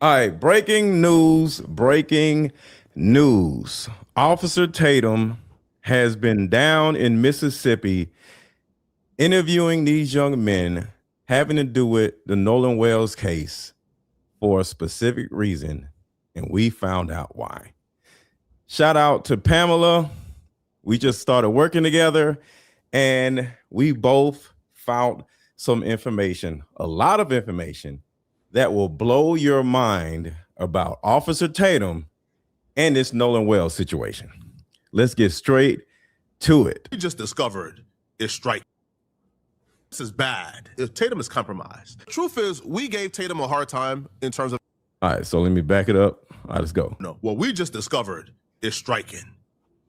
All right, breaking news. Officer Tatum has been down in Mississippi interviewing these young men having to do with the Nolan Wells case for a specific reason, and we found out why. Shout out to Pamela. We just started working together, and we both found some information, a lot of information that will blow your mind about Officer Tatum and this Nolan Wells situation. Let's get straight to it. We just discovered is striking. This is bad. If Tatum is compromised. Truth is, we gave Tatum a hard time in terms of. All right, so let me back it up. All right, let's go. No, what we just discovered is striking.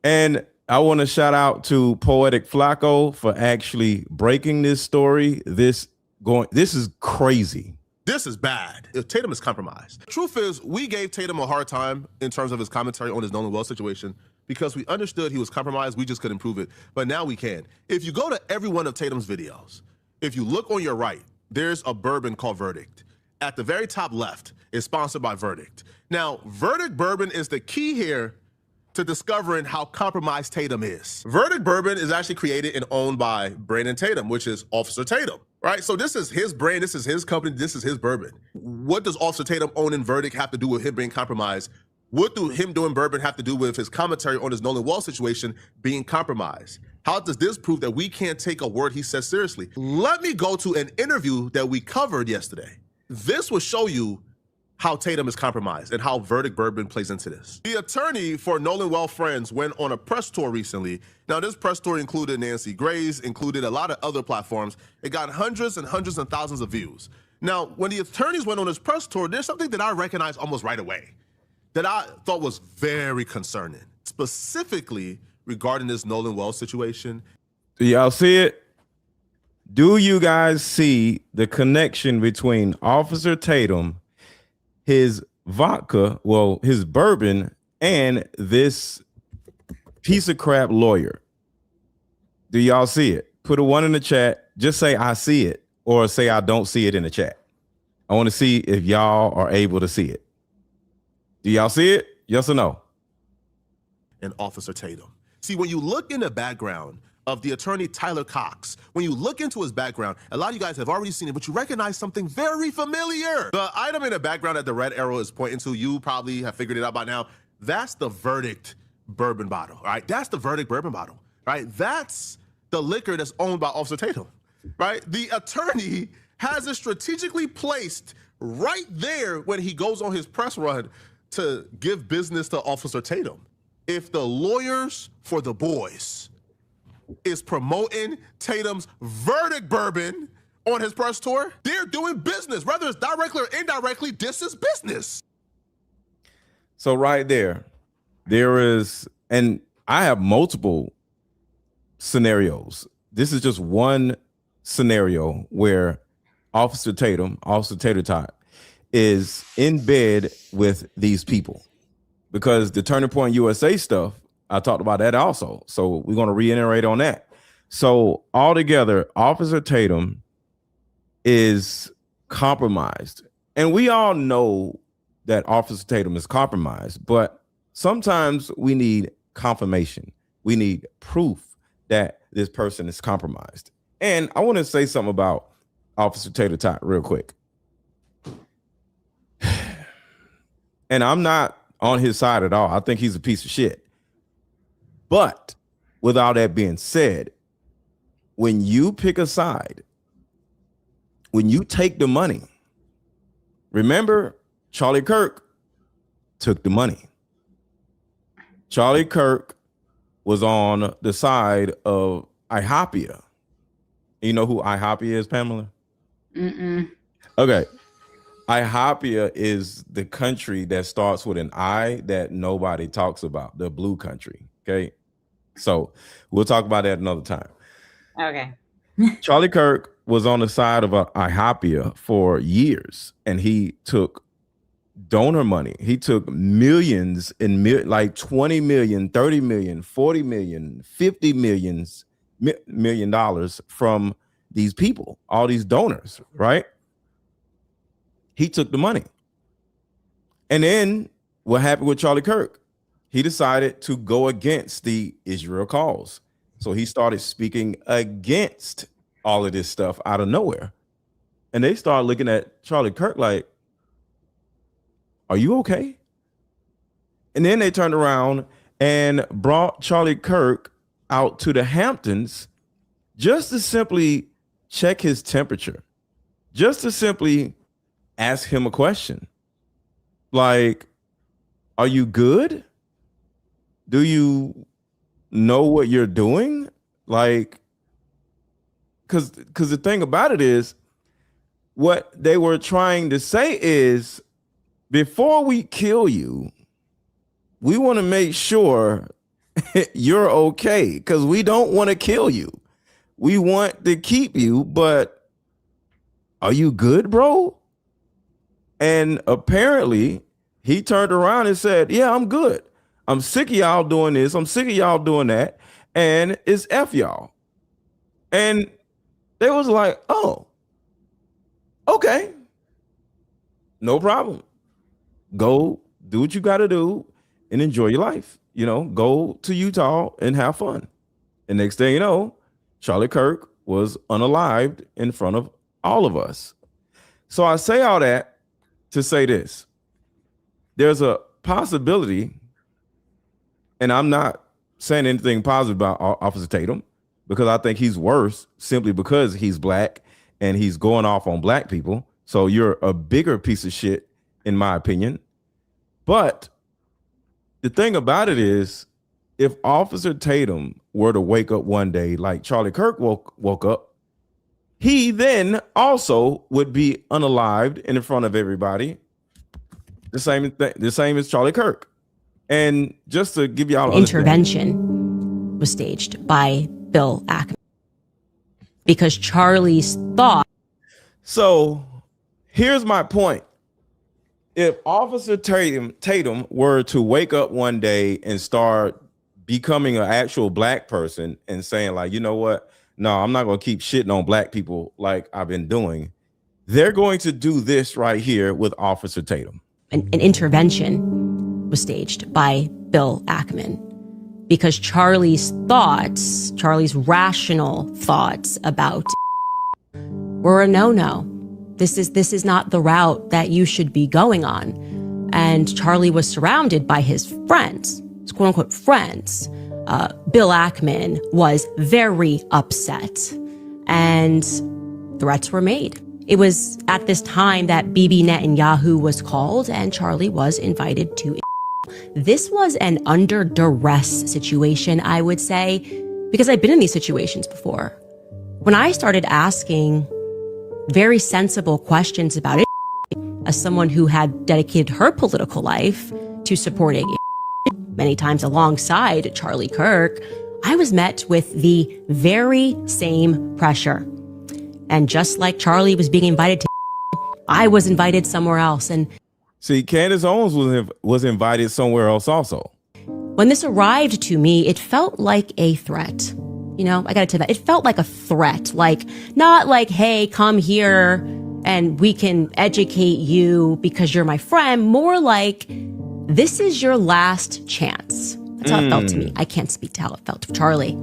And I want to shout out to Poetic Flacco for actually breaking this story. This is crazy. This is bad. If Tatum is compromised. Truth is, we gave Tatum a hard time in terms of his commentary on his Nolan Wells situation because we understood he was compromised. We just couldn't prove it. But now we can. If you go to every one of Tatum's videos, if you look on your right, there's a bourbon called Verdict. At the very top left is sponsored by Verdict. Now, Verdict bourbon is the key here to discovering how compromised Tatum is. Verdict bourbon is actually created and owned by Brandon Tatum, which is Officer Tatum, right? So this is his brand, this is his company, this is his bourbon. What does Officer Tatum owning Verdict have to do with him being compromised? What do him doing bourbon have to do with his commentary on his Nolan Wells situation being compromised? How does this prove that we can't take a word he says seriously? Let me go to an interview that we covered yesterday. This will show you how Tatum is compromised and how Verdict bourbon plays into this. The attorney for Nolan Wells friends went on a press tour recently. Now, this press tour included Nancy Grace, included a lot of other platforms. It got hundreds and thousands of views. Now, when the attorneys went on this press tour, there's something that I recognized almost right away that I thought was very concerning, specifically regarding this Nolan Wells situation. Do y'all see it? Do you guys see the connection between Officer Tatum, his vodka, well, his bourbon, and this piece of crap lawyer? Do y'all see it? Put a 1 in the chat. Just say I see it, or say I don't see it in the chat. I want to see if y'all are able to see it. Do y'all see it? Yes or no? And Officer Tatum. See, when you look in the background of the attorney Tyler Cox, when you look into his background, a lot of you guys have already seen it, but you recognize something very familiar. The item in the background that the red arrow is pointing to, you probably have figured it out by now. That's the Verdict bourbon bottle, right? That's the Verdict bourbon bottle, right? That's the liquor that's owned by Officer Tatum, right? The attorney has it strategically placed right there when he goes on his press run to give business to Officer Tatum. If the lawyers for the boys is promoting Tatum's Verdict bourbon on his press tour, they're doing business. Whether it's directly or indirectly, this is business. So right there is, and I have multiple scenarios. This is just one scenario where Officer Tater Tot, is in bed with these people. Because the Turning Point USA stuff, I talked about that also. So we're going to reiterate on that. So altogether, Officer Tatum is compromised. And we all know that Officer Tatum is compromised, but sometimes we need confirmation. We need proof that this person is compromised. And I want to say something about Officer Tater Tot real quick. And I'm not on his side at all. I think he's a piece of shit. But with all that being said, when you pick a side, when you take the money, remember Charlie Kirk took the money. Charlie Kirk was on the side of IHOPIA. You know who IHOPIA is, Pamela? Okay. IHOPIA is the country that starts with an I that nobody talks about, the blue country. Okay. So we'll talk about that another time. Okay. Charlie Kirk was on the side of IHOPIA for years, and he took donor money. He took millions and like 20 million, 30 million, 40 million, 50 million dollars from these people, all these donors, right? He took the money. And then what happened with Charlie Kirk? He decided to go against the Israel cause. So he started speaking against all of this stuff out of nowhere. And they started looking at Charlie Kirk like, are you okay? And then they turned around and brought Charlie Kirk out to the Hamptons just to simply check his temperature, just to simply ask him a question. Like, are you good? Do you know what you're doing? Like, because the thing about it is, what they were trying to say is, before we kill you, we want to make sure you're okay, because we don't want to kill you. We want to keep you, but are you good, bro? And apparently he turned around and said, yeah, I'm good. I'm sick of y'all doing this. I'm sick of y'all doing that. And it's F y'all. And they was like, oh, okay, no problem. Go do what you got to do and enjoy your life. You know, go to Utah and have fun. And next thing you know, Charlie Kirk was unalived in front of all of us. So I say all that to say this. There's a possibility, and I'm not saying anything positive about Officer Tatum, because I think he's worse simply because he's black and he's going off on black people. So you're a bigger piece of shit, in my opinion. But the thing about it is, if Officer Tatum were to wake up one day like Charlie Kirk woke up, he then also would be unalived in front of everybody. The same as Charlie Kirk. And just to give y'all intervention was staged by Bill Ackman because Charlie's thought. So here's my point. If Officer Tatum were to wake up one day and start becoming an actual black person and saying like, you know what? No, I'm not going to keep shitting on black people like I've been doing. They're going to do this right here with Officer Tatum. An intervention was staged by Bill Ackman because Charlie's rational thoughts about were a no-no. This is not the route that you should be going on. And Charlie was surrounded by his friends, his quote unquote friends. Bill Ackman was very upset and threats were made. It was at this time that Bibi Netanyahu was called and Charlie was invited to. This was an under duress situation, I would say, because I've been in these situations before. When I started asking very sensible questions about it, as someone who had dedicated her political life to supporting many times alongside Charlie Kirk, I was met with the very same pressure. And just like Charlie was being invited to, I was invited somewhere else. And see, Candace Owens was invited somewhere else also. When this arrived to me, it felt like a threat. You know, I gotta tell you that. It felt like a threat. Like, not like, hey, come here and we can educate you because you're my friend. More like, this is your last chance. That's how it felt to me. I can't speak to how it felt to Charlie.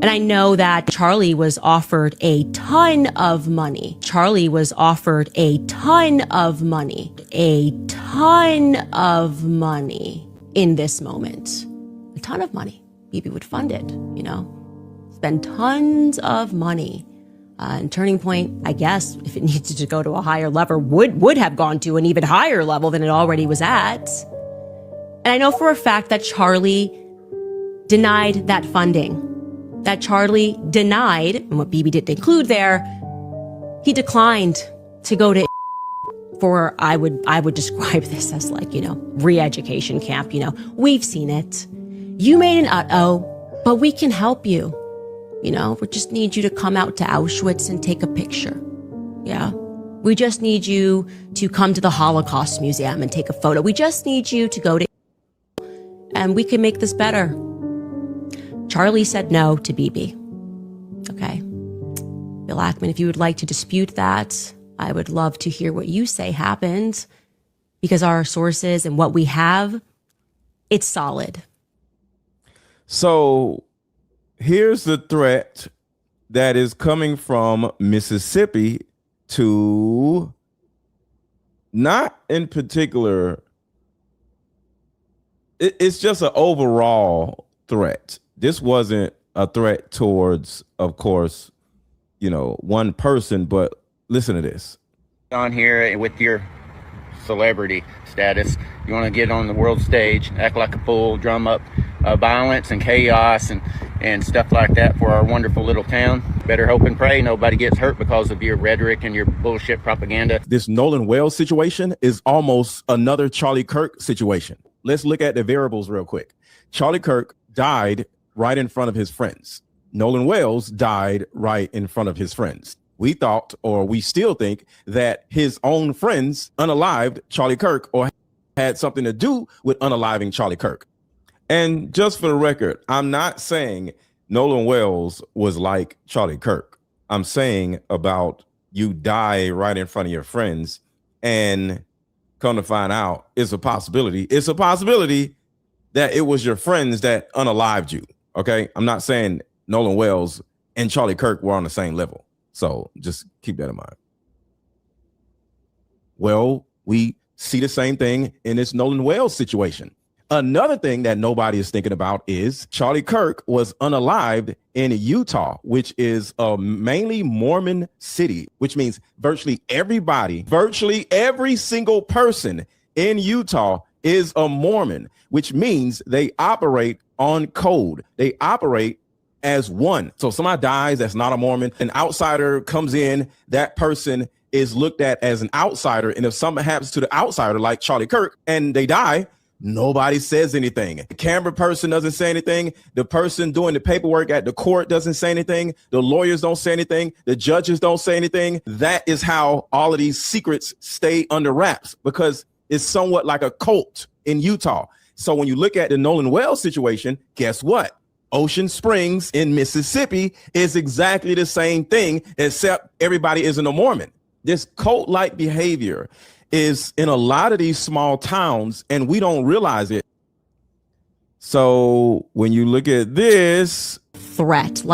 And I know that Charlie was offered a ton of money. Charlie was offered a ton of money in this moment. A ton of money. Bibi would fund it, you know, spend tons of money. And Turning Point, I guess, if it needed to go to a higher level, would have gone to an even higher level than it already was at. And I know for a fact that Charlie denied that funding. That Charlie denied, and what Bibi didn't include there, he declined to go to for, I would describe this as like, you know, re-education camp. You know, we've seen it. You made an but we can help you. You know, we just need you to come out to Auschwitz and take a picture. Yeah. We just need you to come to the Holocaust Museum and take a photo. We just need you to go to, and we can make this better. Charlie said no to Bibi. Okay. Bill Ackman, if you would like to dispute that, I would love to hear what you say happened. because our sources and what we have, it's solid. So here's the threat that is coming from Mississippi to, not in particular, it's just an overall threat. This wasn't a threat towards, of course, one person, but listen to this. On here with your celebrity status, you want to get on the world stage, act like a fool, drum up violence and chaos and stuff like that for our wonderful little town. Better hope and pray nobody gets hurt because of your rhetoric and your bullshit propaganda. This Nolan Wells situation is almost another Charlie Kirk situation. Let's look at the variables real quick. Charlie Kirk died right in front of his friends. Nolan Wells died right in front of his friends. We thought, or we still think, that his own friends unalived Charlie Kirk or had something to do with unaliving Charlie Kirk. And just for the record, I'm not saying Nolan Wells was like Charlie Kirk. I'm saying about you die right in front of your friends, and come to find out, it's a possibility. It's a possibility that it was your friends that unalived you. Okay, I'm not saying Nolan Wells and Charlie Kirk were on the same level. So just keep that in mind. Well, we see the same thing in this Nolan Wells situation. Another thing that nobody is thinking about is Charlie Kirk was unalived in Utah, which is a mainly Mormon city, which means virtually every single person in Utah is a Mormon, which means they operate on code. They operate as one. So somebody dies that's not a Mormon, an outsider comes in, that person is looked at as an outsider. And if something happens to the outsider, like Charlie Kirk, and they die, nobody says anything. The camera person doesn't say anything. The person doing the paperwork at the court doesn't say anything. The lawyers don't say anything. The judges don't say anything. That is how all of these secrets stay under wraps, because it's somewhat like a cult in Utah. So when you look at the Nolan Wells situation, guess what? Ocean Springs in Mississippi is exactly the same thing, except everybody isn't a Mormon. This cult-like behavior is in a lot of these small towns, and we don't realize it. So when you look at this threat,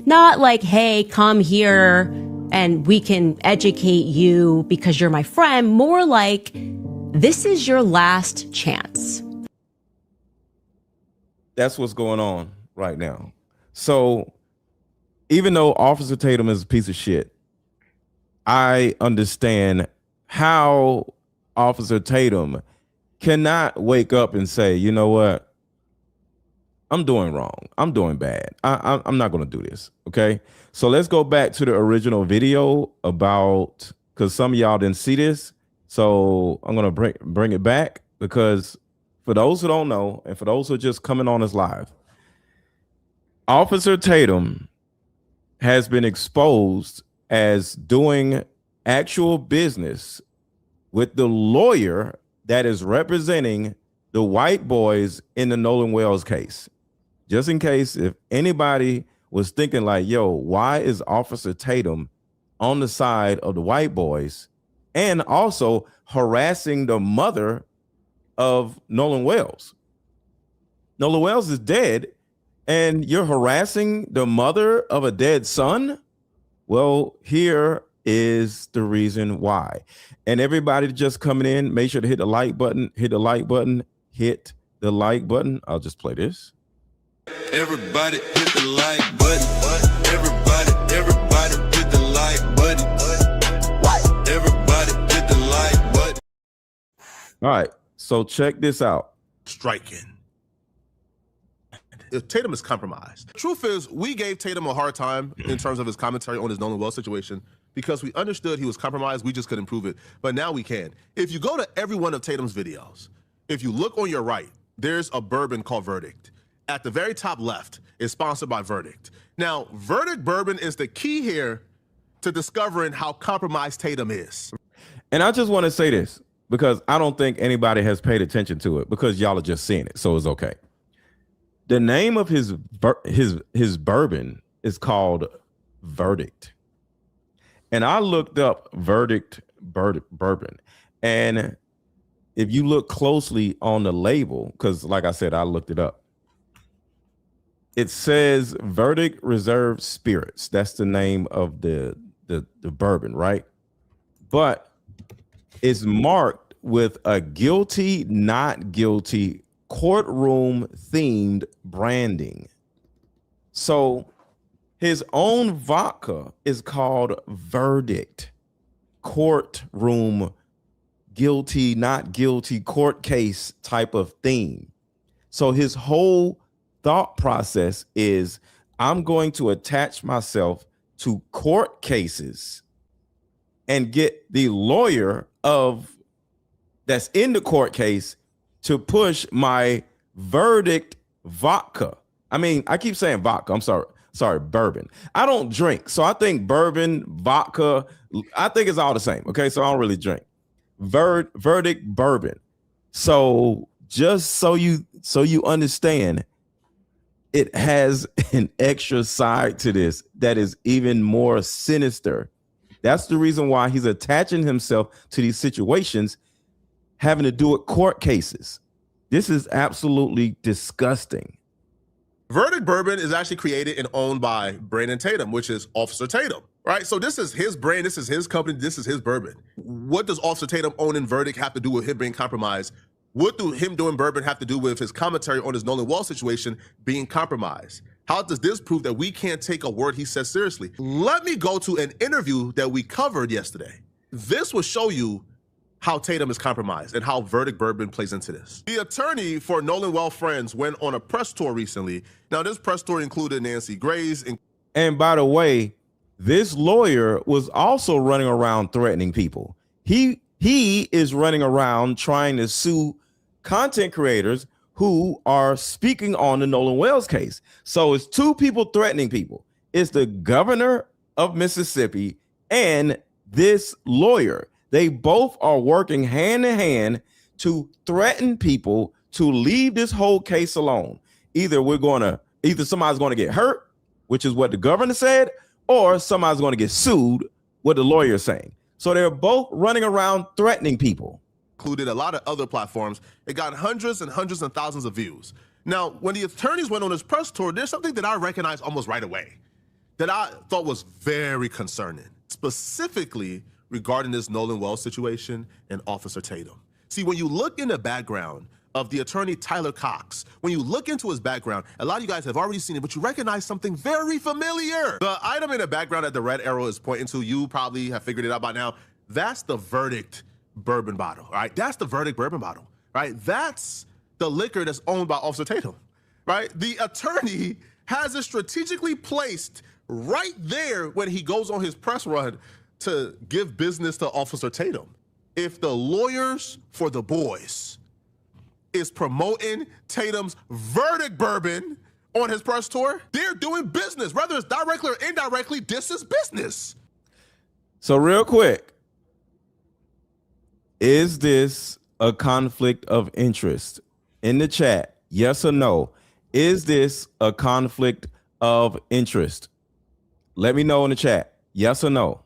not like, hey, come here and we can educate you because you're my friend, more like, this is your last chance. That's what's going on right now. So even though Officer Tatum is a piece of shit, I understand how Officer Tatum cannot wake up and say, you know what? I'm doing wrong. I'm doing bad. I'm not going to do this. Okay. So let's go back to the original video about, because some of y'all didn't see this. So I'm going to bring it back, because for those who don't know, and for those who are just coming on us live, Officer Tatum has been exposed as doing actual business with the lawyer that is representing the white boys in the Nolan Wells case. Just in case if anybody was thinking like, yo, why is Officer Tatum on the side of the white boys and also harassing the mother of Nolan Wells? Nolan Wells is dead, and you're harassing the mother of a dead son? Well, here is the reason why. And everybody just coming in, make sure to hit the like button, hit the like button, hit the like button. I'll just play this. Everybody hit the like button. Everybody hit the like button. Everybody hit the like button. All right, so check this out. Striking. Tatum is compromised. The truth is, we gave Tatum a hard time in terms of his commentary on his Nolan Wells situation because we understood he was compromised. We just couldn't prove it. But now we can. If you go to every one of Tatum's videos, if you look on your right, there's a bourbon called Verdict. At the very top left is sponsored by Verdict. Now, Verdict bourbon is the key here to discovering how compromised Tatum is. And I just want to say this, because I don't think anybody has paid attention to it, because y'all are just seeing it, so it's okay. The name of his bourbon is called Verdict. And I looked up Verdict bourbon, and if you look closely on the label, because like I said, I looked it up. It says Verdict Reserve Spirits. That's the name of the bourbon, right? But it's marked with a guilty, not guilty courtroom themed branding. So his own vodka is called Verdict, courtroom, guilty, not guilty, court case type of theme. So his whole thought process is, I'm going to attach myself to court cases and get the lawyer that's in the court case to push my Verdict vodka. I mean, I keep saying vodka. I'm sorry, bourbon. I don't drink, so I think bourbon, vodka, I think it's all the same. Okay, so I don't really drink. Verdict bourbon. So just so you understand, it has an extra side to this that is even more sinister. That's the reason why he's attaching himself to these situations having to do with court cases. This is absolutely disgusting. Verdict Bourbon is actually created and owned by Brandon Tatum, which is Officer Tatum, right? So this is his brand, this is his company, this is his bourbon. What does Officer Tatum owning Verdict have to do with him being compromised? What do him doing bourbon have to do with his commentary on his Nolan Wells situation being compromised? How does this prove that we can't take a word he says seriously? Let me go to an interview that we covered yesterday. This will show you how Tatum is compromised and how Verdict Bourbon plays into this. The attorney for Nolan Wells friends went on a press tour recently. Now, this press tour included Nancy Grace. And by the way, this lawyer was also running around threatening people. He is running around trying to sue content creators who are speaking on the Nolan Wells case. So it's two people threatening people. It's the governor of Mississippi and this lawyer. They both are working hand in hand to threaten people to leave this whole case alone. Either somebody's going to get hurt, which is what the governor said, or somebody's going to get sued, what the lawyer is saying. So they're both running around threatening people. Included a lot of other platforms. It got hundreds and hundreds and thousands of views. Now, when the attorneys went on this press tour, there's something that I recognized almost right away that I thought was very concerning, specifically regarding this Nolan Wells situation and Officer Tatum. See, when you look in the background of the attorney Tyler Cox, when you look into his background, a lot of you guys have already seen it, but you recognize something very familiar. The item in the background that the red arrow is pointing to, you probably have figured it out by now. That's the Verdict bourbon bottle, right? That's the Verdict bourbon bottle, right? That's the liquor that's owned by Officer Tatum, right? The attorney has it strategically placed right there when he goes on his press run to give business to Officer Tatum. If the lawyers for the boys is promoting Tatum's Verdict bourbon on his press tour, they're doing business. Whether it's directly or indirectly, this is business. So real quick, is this a conflict of interest? In the chat, yes or no. Is this a conflict of interest? Let me know in the chat, yes or no.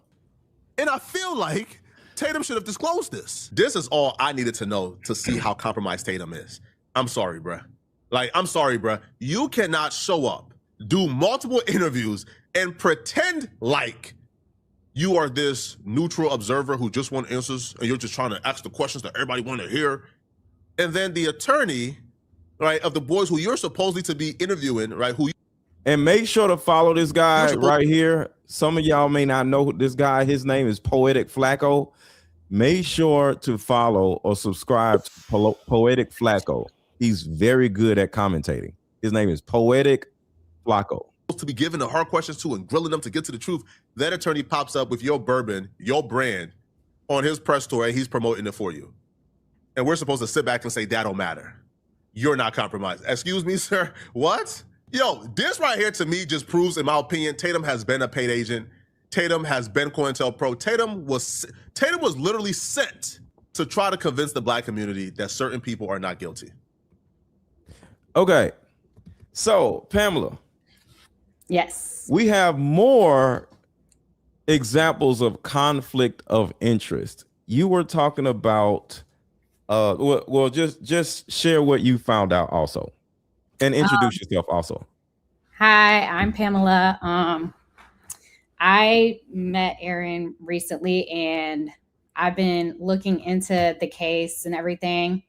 And I feel like Tatum should have disclosed this. This is all I needed to know to see how compromised Tatum is. I'm sorry, bruh. I'm sorry, bruh. You cannot show up, do multiple interviews, and pretend like you are this neutral observer who just wants answers, and you're just trying to ask the questions that everybody want to hear. And then the attorney, right, of the boys who you're supposedly to be interviewing, right, and make sure to follow this guy right here. Some of y'all may not know this guy. His name is Poetic Flacco. Make sure to follow or subscribe to Poetic Flacco. He's very good at commentating. His name is Poetic Flacco. To be given the hard questions to and grilling them to get to the truth. That attorney pops up with your bourbon, your brand, on his press tour, and he's promoting it for you. And we're supposed to sit back and say, that don't matter. You're not compromised. Excuse me, sir. What? Yo, this right here to me just proves, in my opinion, Tatum has been a paid agent. Tatum has been COINTELPRO. Tatum was literally sent to try to convince the black community that certain people are not guilty. Okay. So, Pamela. Yes. We have more examples of conflict of interest. You were talking about Well, just share what you found out also, and introduce yourself also. Hi, I'm Pamela. I met Aaron recently, and I've been looking into the case and everything.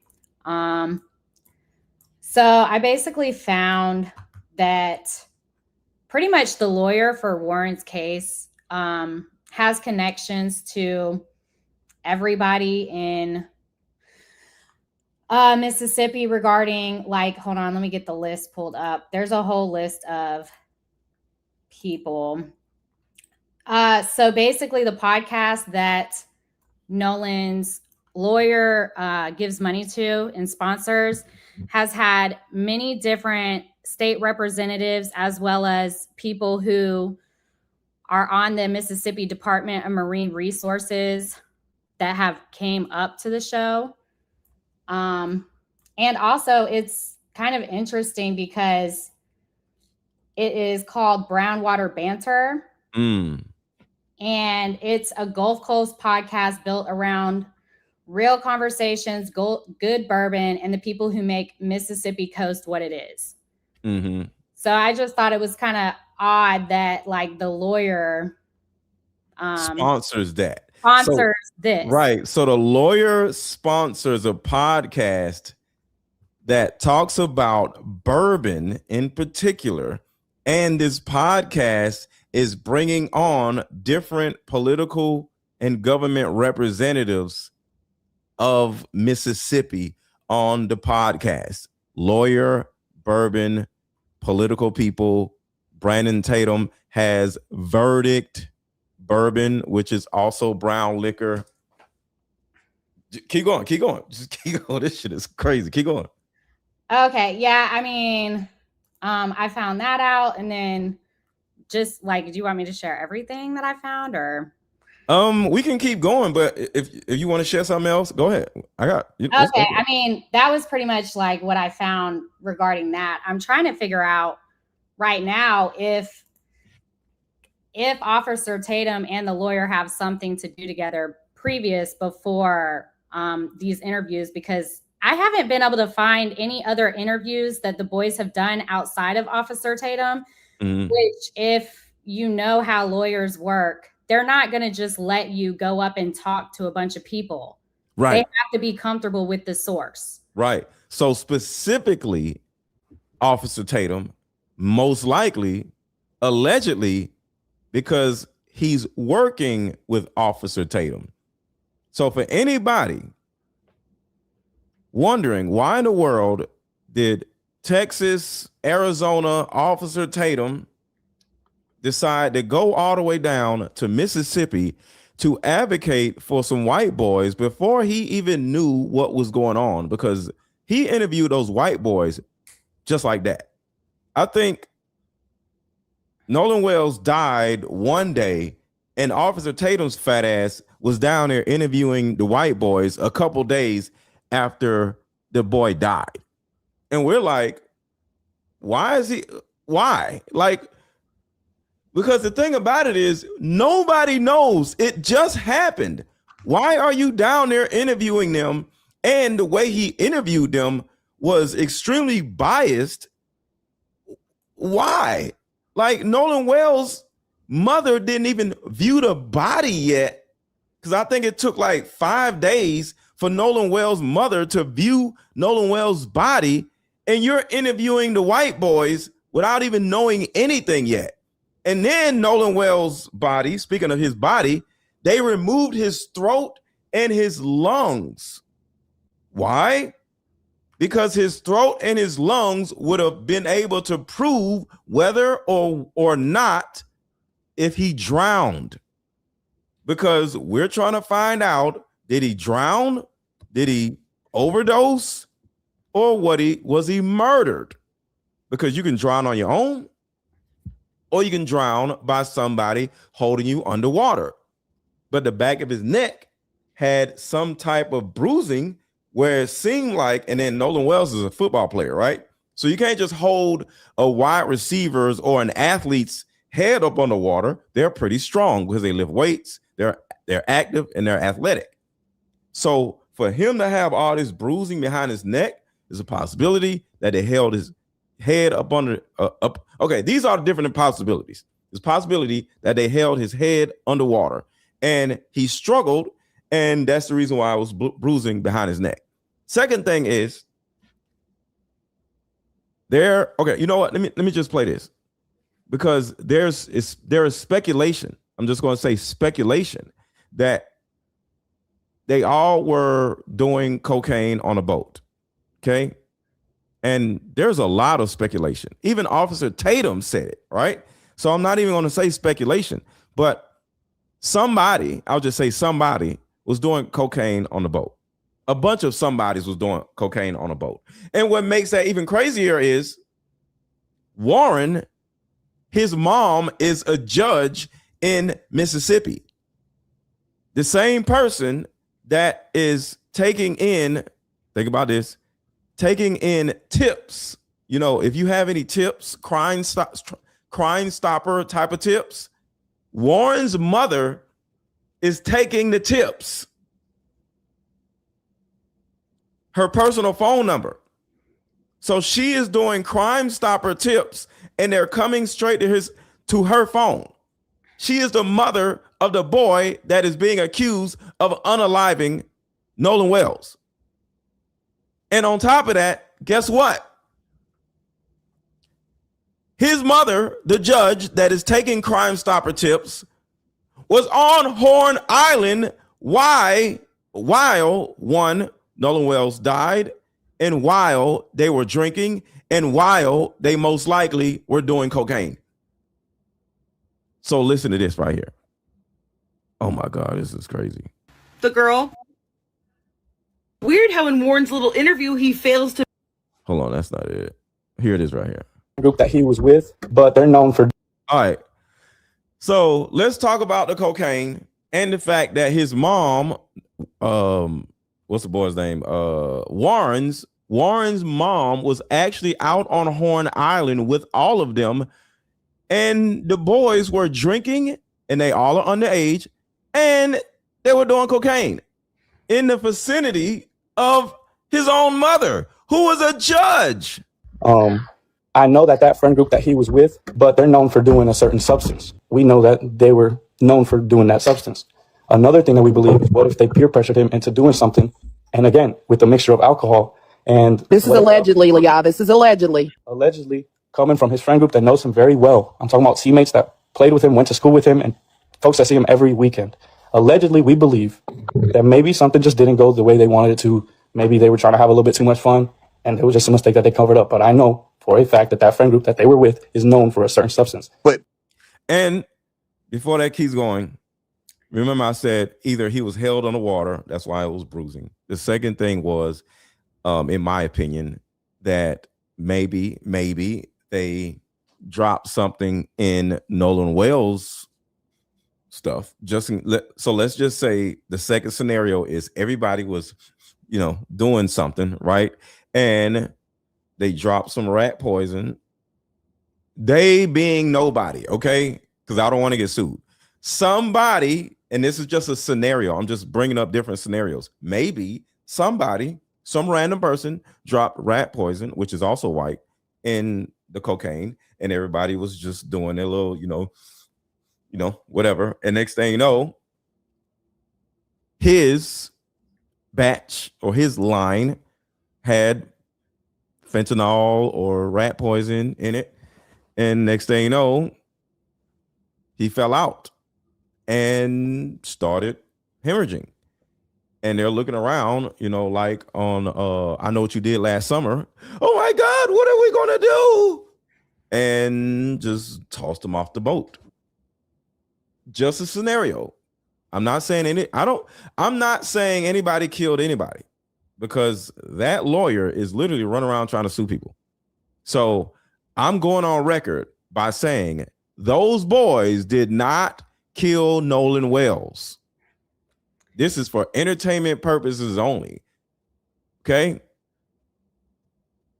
So I basically found that pretty much the lawyer for Warren's case has connections to everybody in Mississippi regarding, like, hold on, let me get the list pulled up. There's a whole list of people. So basically, the podcast that Nolan's lawyer gives money to and sponsors has had many different state representatives, as well as people who are on the Mississippi Department of Marine Resources that have came up to the show. And also, it's kind of interesting because it is called Brownwater Banter. And it's a Gulf Coast podcast built around real conversations, good bourbon, and the people who make Mississippi coast what it is. Mm-hmm. So I just thought it was kind of odd that, like, the lawyer sponsors that. This. Right. So the lawyer sponsors a podcast that talks about bourbon in particular. And this podcast is bringing on different political and government representatives of Mississippi on the podcast. Lawyer, bourbon, political people. Brandon Tatum has Verdict bourbon, which is also brown liquor. Keep going. Just keep going. This shit is crazy. Keep going. Okay. Yeah. I mean, I found that out, and then just, like, do you want me to share everything that I found, or? We can keep going, but if you want to share something else, go ahead. I got you. Okay. I mean, that was pretty much like what I found regarding that. I'm trying to figure out right now if Officer Tatum and the lawyer have something to do together before these interviews, because I haven't been able to find any other interviews that the boys have done outside of Officer Tatum, which, if you know how lawyers work, they're not going to just let you go up and talk to a bunch of people. Right. They have to be comfortable with the source. Right. So specifically, Officer Tatum, most likely, allegedly, because he's working with Officer Tatum. So for anybody wondering why in the world did Texas, Arizona Officer Tatum decide to go all the way down to Mississippi to advocate for some white boys before he even knew what was going on, because he interviewed those white boys just like that. I think Nolan Wells died one day, and Officer Tatum's fat ass was down there interviewing the white boys a couple days after the boy died. And we're like, why? Like, because the thing about it is nobody knows. It just happened. Why are you down there interviewing them? And the way he interviewed them was extremely biased. Why? Like, Nolan Wells' mother didn't even view the body yet, because I think it took like 5 days for Nolan Wells' mother to view Nolan Wells' body, and you're interviewing the white boys without even knowing anything yet. And then Nolan Wells' body, speaking of his body, they removed his throat and his lungs. Why? Because his throat and his lungs would have been able to prove whether or not if he drowned. Because we're trying to find out, did he drown? Did he overdose? Or was he murdered? Because you can drown on your own, or you can drown by somebody holding you underwater. But the back of his neck had some type of bruising where it seemed like, and then Nolan Wells is a football player, right? So you can't just hold a wide receiver's or an athlete's head up on the water. They're pretty strong because they lift weights, they're active, and they're athletic. So for him to have all this bruising behind his neck is a possibility that they held his head up under up. Okay, these are the different possibilities. There's possibility that they held his head underwater and he struggled, and that's the reason why I was bruising behind his neck. Second thing is there. Okay, you know what? Let me just play this because there is speculation. I'm just going to say speculation that they all were doing cocaine on a boat. Okay. And there's a lot of speculation. Even Officer Tatum said it, right? So I'm not even going to say speculation, but somebody, I'll just say somebody was doing cocaine on the boat. A bunch of somebodies was doing cocaine on a boat. And what makes that even crazier is Warren, his mom is a judge in Mississippi. The same person that is taking in, think about this, taking in tips. You know, if you have any tips, crime stopper type of tips, Warren's mother is taking the tips. Her personal phone number. So she is doing Crime Stopper tips and they're coming straight to her phone. She is the mother of the boy that is being accused of unaliving Nolan Wells. And on top of that, guess what? His mother, the judge that is taking Crime Stopper tips, was on Horn Island while Nolan Wells died, and while they were drinking, and while they most likely were doing cocaine. So listen to this right here. Oh my God, this is crazy. The girl. Weird how in Warren's little interview he fails to. Hold on, that's not it. Here it is right here. Group that he was with, but they're known for. All right. So let's talk about the cocaine and the fact that his mom, what's the boy's name? Warren's mom was actually out on Horn Island with all of them. And the boys were drinking and they all are underage and they were doing cocaine in the vicinity of his own mother, who was a judge. I know that friend group that he was with, but they're known for doing a certain substance. We know that they were known for doing that substance. Another thing that we believe is what if they peer pressured him into doing something? And again, with a mixture of alcohol and this is allegedly, Leah. This is allegedly coming from his friend group that knows him very well. I'm talking about teammates that played with him, went to school with him, and folks that see him every weekend. Allegedly, we believe that maybe something just didn't go the way they wanted it to. Maybe they were trying to have a little bit too much fun, and it was just a mistake that they covered up. But I know for a fact that friend group that they were with is known for a certain substance. And before that keeps going, remember I said either he was held on the water, that's why it was bruising. The second thing was, in my opinion, that maybe they dropped something in Nolan Wells' stuff. So let's just say the second scenario is everybody was, doing something, right? And they dropped some rat poison. They being nobody, okay? Because I don't want to get sued. Somebody, and this is just a scenario. I'm just bringing up different scenarios. Maybe somebody, some random person dropped rat poison, which is also white, in the cocaine, and everybody was just doing their little, whatever. And next thing you know, his batch or his line had fentanyl or rat poison in it. And next thing you know, he fell out and started hemorrhaging. And they're looking around, like on I Know What You Did Last Summer. Oh my God, what are we gonna do? And just tossed him off the boat. Just a scenario. I'm not saying anybody killed anybody, because that lawyer is literally running around trying to sue people. So I'm going on record by saying those boys did not kill Nolan Wells. This is for entertainment purposes only. Okay?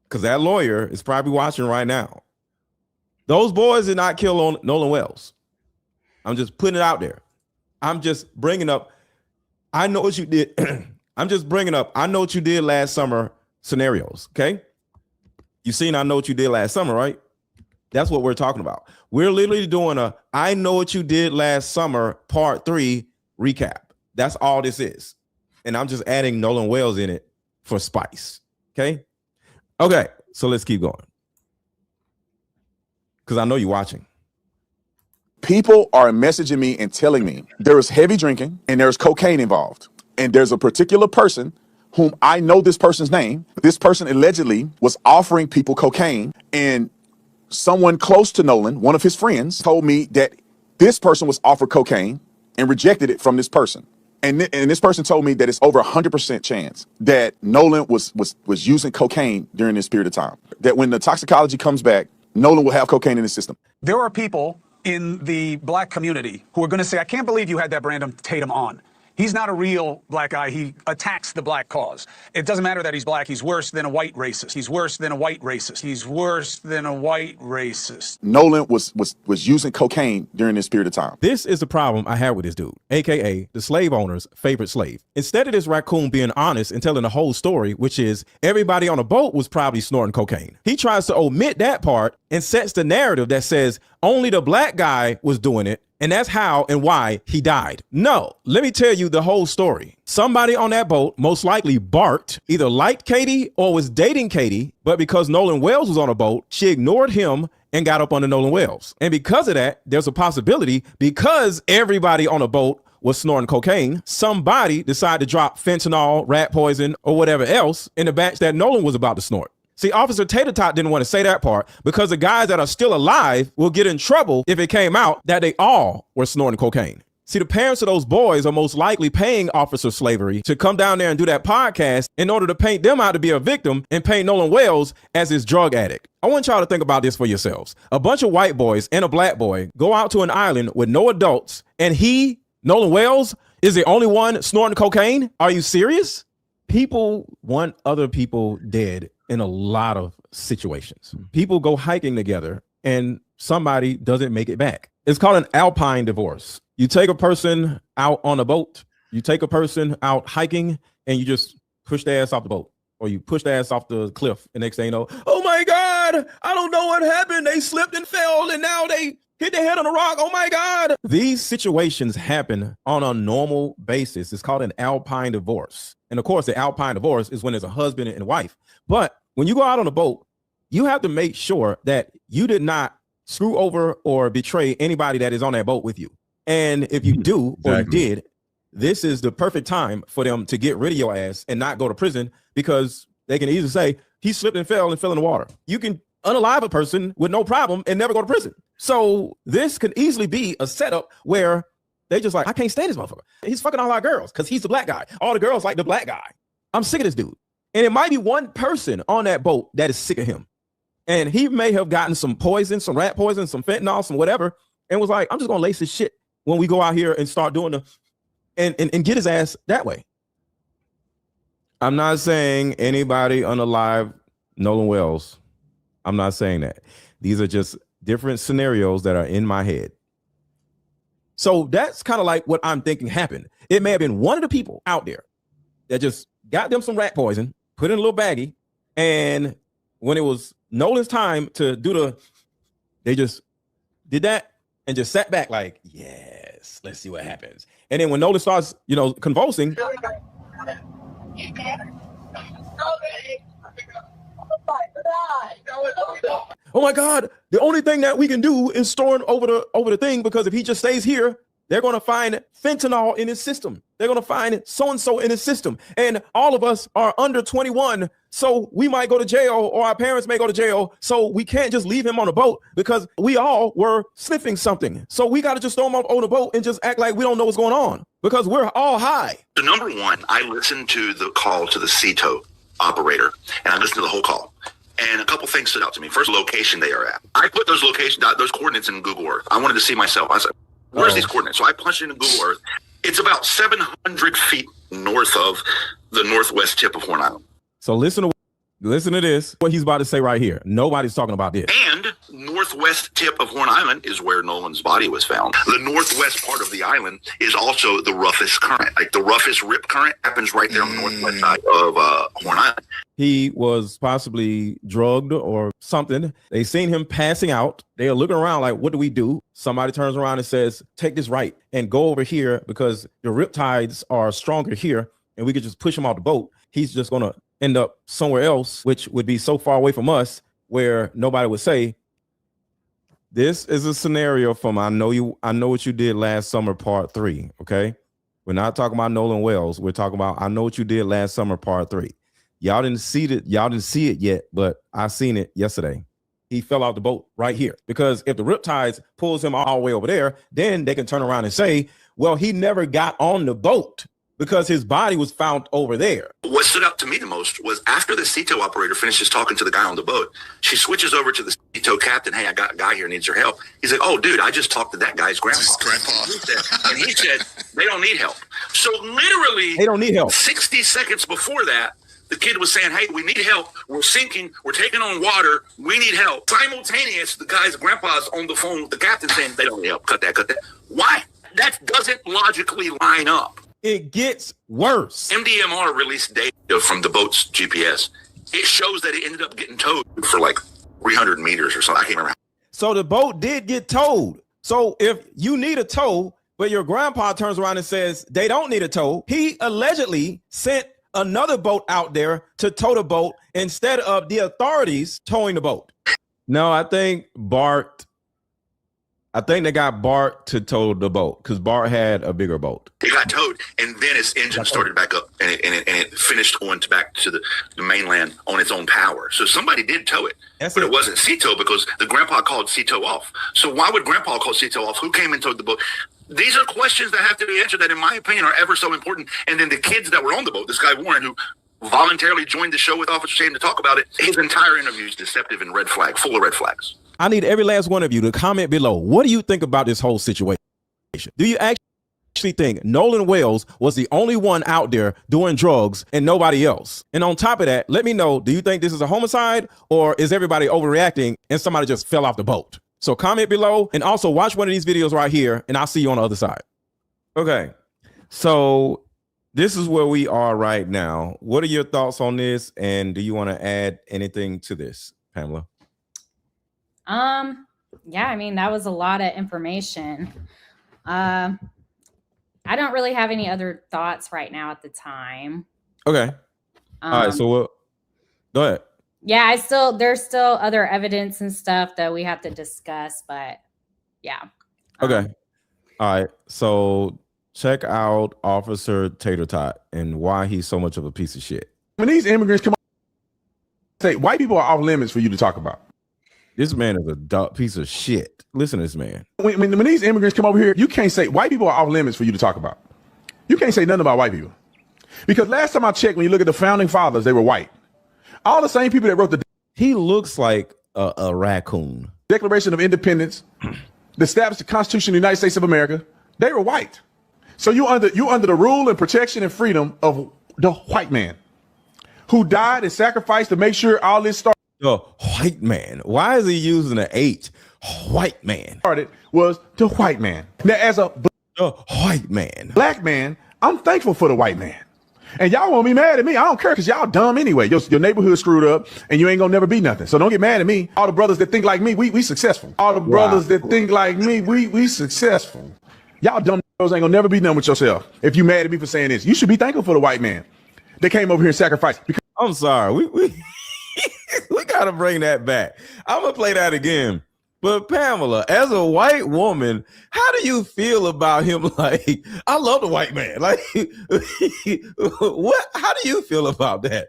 Because that lawyer is probably watching right now. Those boys did not kill Nolan Wells. I'm just putting it out there. I'm just bringing up, I know what you did. I'm just bringing up, I know what you did last summer scenarios, okay? You seen I know what you did last summer, right? That's what we're talking about. We're literally doing a I know what you did last summer part 3 recap. That's all this is. And I'm just adding Nolan Wells in it for spice, okay? Okay, so let's keep going. Because I know you're watching. People are messaging me and telling me there is heavy drinking and there's cocaine involved. And there's a particular person whom I know this person's name. This person allegedly was offering people cocaine, and someone close to Nolan, one of his friends, told me that this person was offered cocaine and rejected it from this person. And this person told me that it's over 100% chance that Nolan was using cocaine during this period of time. That when the toxicology comes back, Nolan will have cocaine in his system. There are people in the black community who are going to say, I can't believe you had that Brandon Tatum on. He's not a real black guy. He attacks the black cause. It doesn't matter that he's black. He's worse than a white racist. He's worse than a white racist. He's worse than a white racist. Nolan was using cocaine during this period of time. This is the problem I have with this dude, aka the slave owner's favorite slave. Instead of this raccoon being honest and telling the whole story, which is everybody on the boat was probably snorting cocaine, he tries to omit that part and sets the narrative that says only the black guy was doing it, and that's how and why he died. No, let me tell you the whole story. Somebody on that boat, most likely Bart, either liked Katie or was dating Katie, but because Nolan Wells was on a boat, she ignored him and got up under Nolan Wells. And because of that, there's a possibility, because everybody on a boat was snorting cocaine, somebody decided to drop fentanyl, rat poison, or whatever else in the batch that Nolan was about to snort. See, Officer Tater Tot didn't want to say that part because the guys that are still alive will get in trouble if it came out that they all were snorting cocaine. See, the parents of those boys are most likely paying Officer Slavery to come down there and do that podcast in order to paint them out to be a victim and paint Nolan Wells as his drug addict. I want y'all to think about this for yourselves. A bunch of white boys and a black boy go out to an island with no adults, and he, Nolan Wells, is the only one snorting cocaine? Are you serious? People want other people dead in a lot of situations. People go hiking together and somebody doesn't make it back. It's called an alpine divorce. You take a person out on a boat, you take a person out hiking, and you just push their ass off the boat, or you push their ass off the cliff, and next thing you know, oh my God, I don't know what happened. They slipped and fell, and now they hit their head on a rock. Oh my God. These situations happen on a normal basis. It's called an alpine divorce. And of course, the alpine divorce is when there's a husband and wife. But when you go out on a boat, you have to make sure that you did not screw over or betray anybody that is on that boat with you. And if you do, or you did, this is the perfect time for them to get rid of your ass and not go to prison, because they can easily say he slipped and fell in the water. You can unalive a person with no problem and never go to prison. So this could easily be a setup where they just like, I can't stand this motherfucker. He's fucking all our girls because he's the black guy. All the girls like the black guy. I'm sick of this dude. And it might be one person on that boat that is sick of him. And he may have gotten some poison, some rat poison, some fentanyl, some whatever, and was like, I'm just going to lace this shit when we go out here and start doing the, and get his ass that way. I'm not saying anybody unalive Nolan Wells. I'm not saying that. These are just different scenarios that are in my head. So that's kind of like what I'm thinking happened. It may have been one of the people out there that just got them some rat poison, put in a little baggie, and when it was Nolan's time to do they just did that and just sat back like, yes, let's see what happens. And then when Nolan starts, convulsing, oh my God, the only thing that we can do is storm over the thing, because if he just stays here, they're going to find fentanyl in his system. They're going to find so-and-so in his system. And all of us are under 21. So we might go to jail, or our parents may go to jail. So we can't just leave him on a boat because we all were sniffing something. So we got to just throw him on a boat and just act like we don't know what's going on because we're all high. So number one, I listened to the call to the CETO operator, and I listened to the whole call. And a couple things stood out to me. First, location they are at. I put those coordinates in Google Earth. I wanted to see myself. I said, where's these coordinates? So I punched it in Google Earth. It's about 700 feet north of the northwest tip of Horn Island. So listen to this, what he's about to say right here. Nobody's talking about this. And northwest tip of Horn Island is where Nolan's body was found. The northwest part of the island is also the roughest current. Like the roughest rip current happens right there on the northwest side of Horn Island. He was possibly drugged or something. They seen him passing out. They are looking around like, what do we do? Somebody turns around and says, take this right and go over here because the rip tides are stronger here and we could just push him off the boat. He's just going to end up somewhere else, which would be so far away from us where nobody would say, this is a scenario from I Know What You Did Last Summer Part 3, okay? We're not talking about Nolan Wells. We're talking about I Know What You Did Last Summer Part 3. Y'all didn't see it yet, but I seen it yesterday. He fell out the boat right here because if the riptides pulls him all the way over there, then they can turn around and say, well, he never got on the boat because his body was found over there. What stood out to me the most was after the CETO operator finishes talking to the guy on the boat, she switches over to the CETO captain. Hey, I got a guy here needs your help. He's like, oh, dude, I just talked to that guy's grandpa. And he said, they don't need help. So literally, they don't need help. 60 seconds before that, the kid was saying, hey, we need help. We're sinking. We're taking on water. We need help. Simultaneous, the guy's grandpa's on the phone with the captain saying, they don't need help. Cut that. Why? That doesn't logically line up. It gets worse. MDMR released data from the boat's GPS. It shows that it ended up getting towed for like 300 meters or something. I can't remember. So the boat did get towed. So if you need a tow, but your grandpa turns around and says they don't need a tow, he allegedly sent another boat out there to tow the boat instead of the authorities towing the boat. No, I think they got Bart to tow the boat because Bart had a bigger boat. It got towed, and then its engine started back up, and it finished going back to the mainland on its own power. So somebody did tow it, but it wasn't CETO because the grandpa called CETO off. So why would grandpa call CETO off? Who came and towed the boat? These are questions that have to be answered that, in my opinion, are ever so important. And then the kids that were on the boat, this guy Warren, who voluntarily joined the show with Officer Shane to talk about it, his entire interview is deceptive and full of red flags. I need every last one of you to comment below. What do you think about this whole situation? Do you actually think Nolan Wells was the only one out there doing drugs and nobody else? And on top of that, let me know, do you think this is a homicide or is everybody overreacting and somebody just fell off the boat? So comment below and also watch one of these videos right here and I'll see you on the other side. Okay, so this is where we are right now. What are your thoughts on this? And do you want to add anything to this, Pamela? Yeah, I mean, that was a lot of information. I don't really have any other thoughts right now at the time. Okay. All right. So go ahead. Yeah, there's still other evidence and stuff that we have to discuss, but yeah. Okay. All right. So check out Officer Tater Tot and why he's so much of a piece of shit. When these immigrants come on, say white people are off limits for you to talk about. This man is a piece of shit. Listen to this man. When these immigrants come over here, you can't say white people are off limits for you to talk about. You can't say nothing about white people. Because last time I checked, when you look at the founding fathers, they were white. All the same people that wrote the... He looks like a raccoon. Declaration of Independence, that established the Constitution of the United States of America, they were white. So you under the rule and protection and freedom of the white man who died and sacrificed to make sure all this started. The white man. Why is he using an H? White man. Started was the white man. Now, as a white man, black man, I'm thankful for the white man. And y'all won't be mad at me. I don't care because y'all dumb anyway. Your neighborhood screwed up and you ain't gonna never be nothing. So don't get mad at me. All the brothers that think like me, we successful. All the brothers that think like me, we successful. Y'all dumb ain't gonna never be done with yourself. If you mad at me for saying this, you should be thankful for the white man. They came over here and sacrificed. I'm sorry. We gotta bring that back. I'm gonna play that again. But Pamela, as a white woman, how do you feel about him? Like, I love the white man. Like, what? How do you feel about that?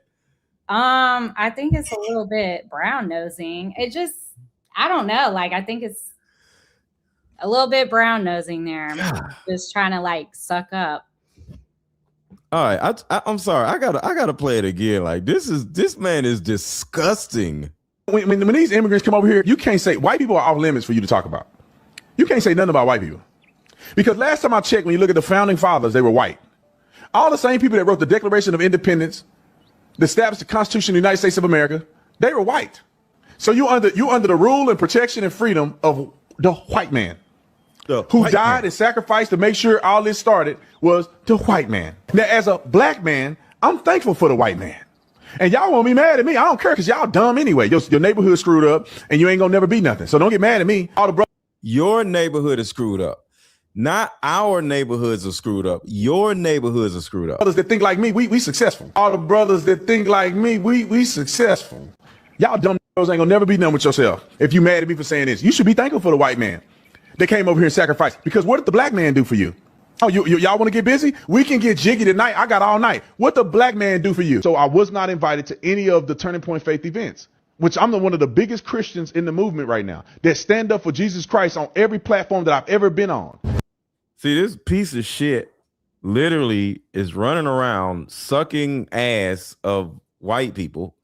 I think it's a little bit brown nosing. I don't know. Like, I think it's a little bit brown nosing there. Just trying to like suck up. All right, I'm sorry. I gotta play it again. Like, this man is disgusting. When these immigrants come over here, you can't say white people are off limits for you to talk about. You can't say nothing about white people. Because last time I checked, when you look at the founding fathers, they were white. All the same people that wrote the Declaration of Independence, that established the Constitution of the United States of America, they were white. So you under the rule and protection and freedom of the white man. Who died and sacrificed to make sure all this started was the white man. Now, as a black man, I'm thankful for the white man. And y'all won't be mad at me. I don't care because y'all dumb anyway. Your neighborhood screwed up and you ain't gonna never be nothing. So don't get mad at me. All the Your neighborhood is screwed up. Not our neighborhoods are screwed up. Your neighborhoods are screwed up. brothers that think like me, we successful. All the brothers that think like me, we successful. Y'all dumb ain't gonna never be done with yourself. If you mad at me for saying this, you should be thankful for the white man. They came over here and sacrificed. Because what did the black man do for you? Oh, y'all want to get busy? We can get jiggy tonight. I got all night. What the black man do for you? So I was not invited to any of the Turning Point Faith events, which I'm one of the biggest Christians in the movement right now that stand up for Jesus Christ on every platform that I've ever been on. See, this piece of shit literally is running around sucking ass of white people.